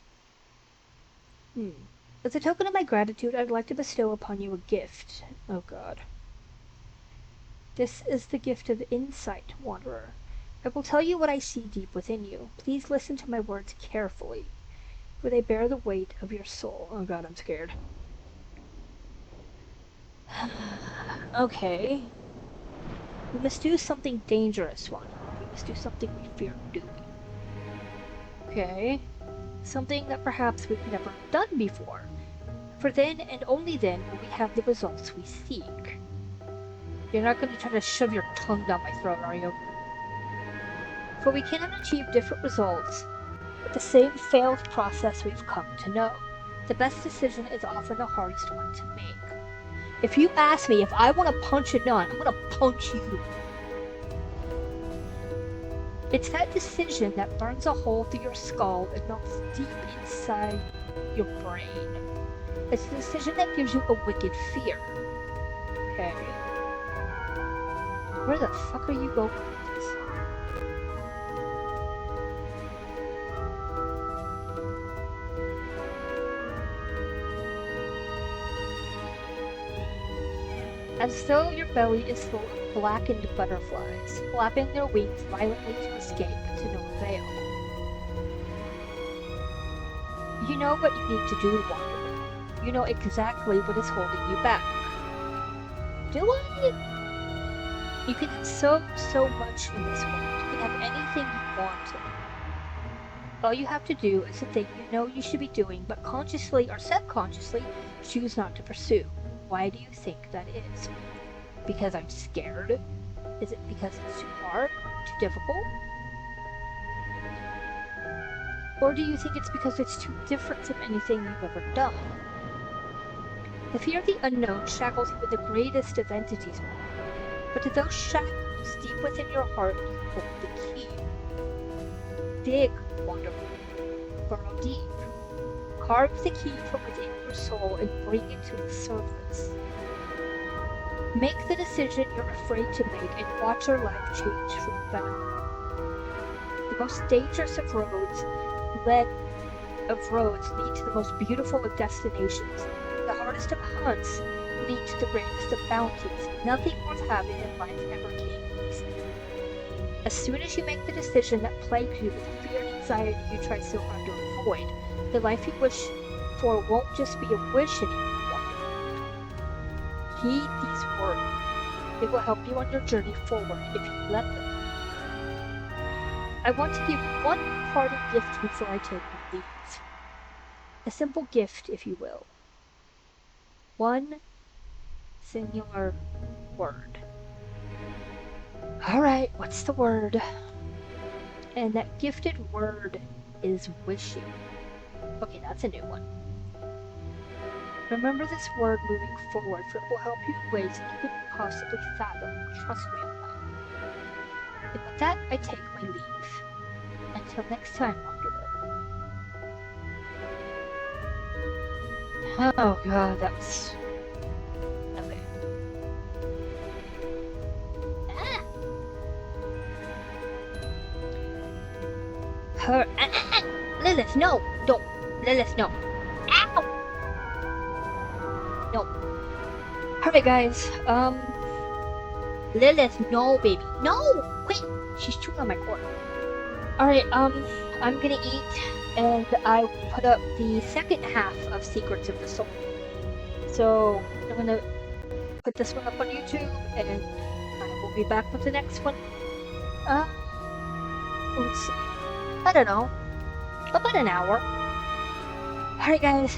As a token of my gratitude, I'd like to bestow upon you a gift. Oh God. This is the gift of insight, Wanderer. I will tell you what I see deep within you. Please listen to my words carefully, for they bear the weight of your soul. Oh God, I'm scared. Okay. We must do something dangerous, Wanderer. We must do something we fear doing. Okay. Something that perhaps we've never done before. For then and only then will we have the results we seek. You're not going to try to shove your tongue down my throat, are you? For we cannot achieve different results with the same failed process we've come to know. The best decision is often the hardest one to make. If you ask me if I want to punch a nun, I'm going to punch you. It's that decision that burns a hole through your skull and melts deep inside your brain. It's the decision that gives you a wicked fear. Okay? Where the fuck are you going with this? As though your belly is full of blackened butterflies, flapping their wings violently to escape, to no avail. You know what you need to do, Wanderer. You know exactly what is holding you back. Do I? You can have so much in this world. You can have anything you want. All you have to do is the thing you know you should be doing, but consciously or subconsciously choose not to pursue. Why do you think that is? Because I'm scared? Is it because it's too hard? Too difficult? Or do you think it's because it's too different from anything you've ever done? The fear of the unknown shackles you with the greatest of entities, but to those shackles deep within your heart you hold the key. Dig, Wanderer. Burrow deep. Carve the key from within your soul and bring it to the surface. Make the decision you're afraid to make and watch your life change for the better. The most dangerous of roads lead to the most beautiful of destinations. The hardest of hunts lead to the greatest of bounties. Nothing worth having in life ever came easy. As soon as you make the decision that plagues you with the fear and anxiety you try so hard to avoid, the life you wish for won't just be a wish anymore. Heed these words. They will help you on your journey forward if you let them. I want to give you one parting gift before I take my leave. A simple gift, if you will. One singular word. Alright, what's the word? And that gifted word is wishing. Okay, that's a new one. Remember this word moving forward, for it will help you in ways that you couldn't possibly fathom. Trust me on that. And with that, I take my leave. Until next time, Wanderer. Oh god, that was... okay. Ah! Her... Lilith, no! Don't! Lilith, no! Ow! No. Alright, guys. Lilith, no, baby. No! Wait! She's chewing on my cord. Alright, I'm gonna eat, and I put up the second half of Secrets of the Soul. So, I'm gonna put this one up on YouTube, and I will be back with the next one. Let's see. I don't know. About an hour. Alright guys,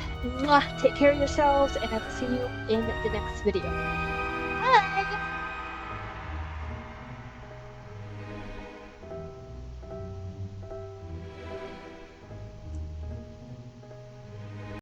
take care of yourselves, and I will see you in the next video.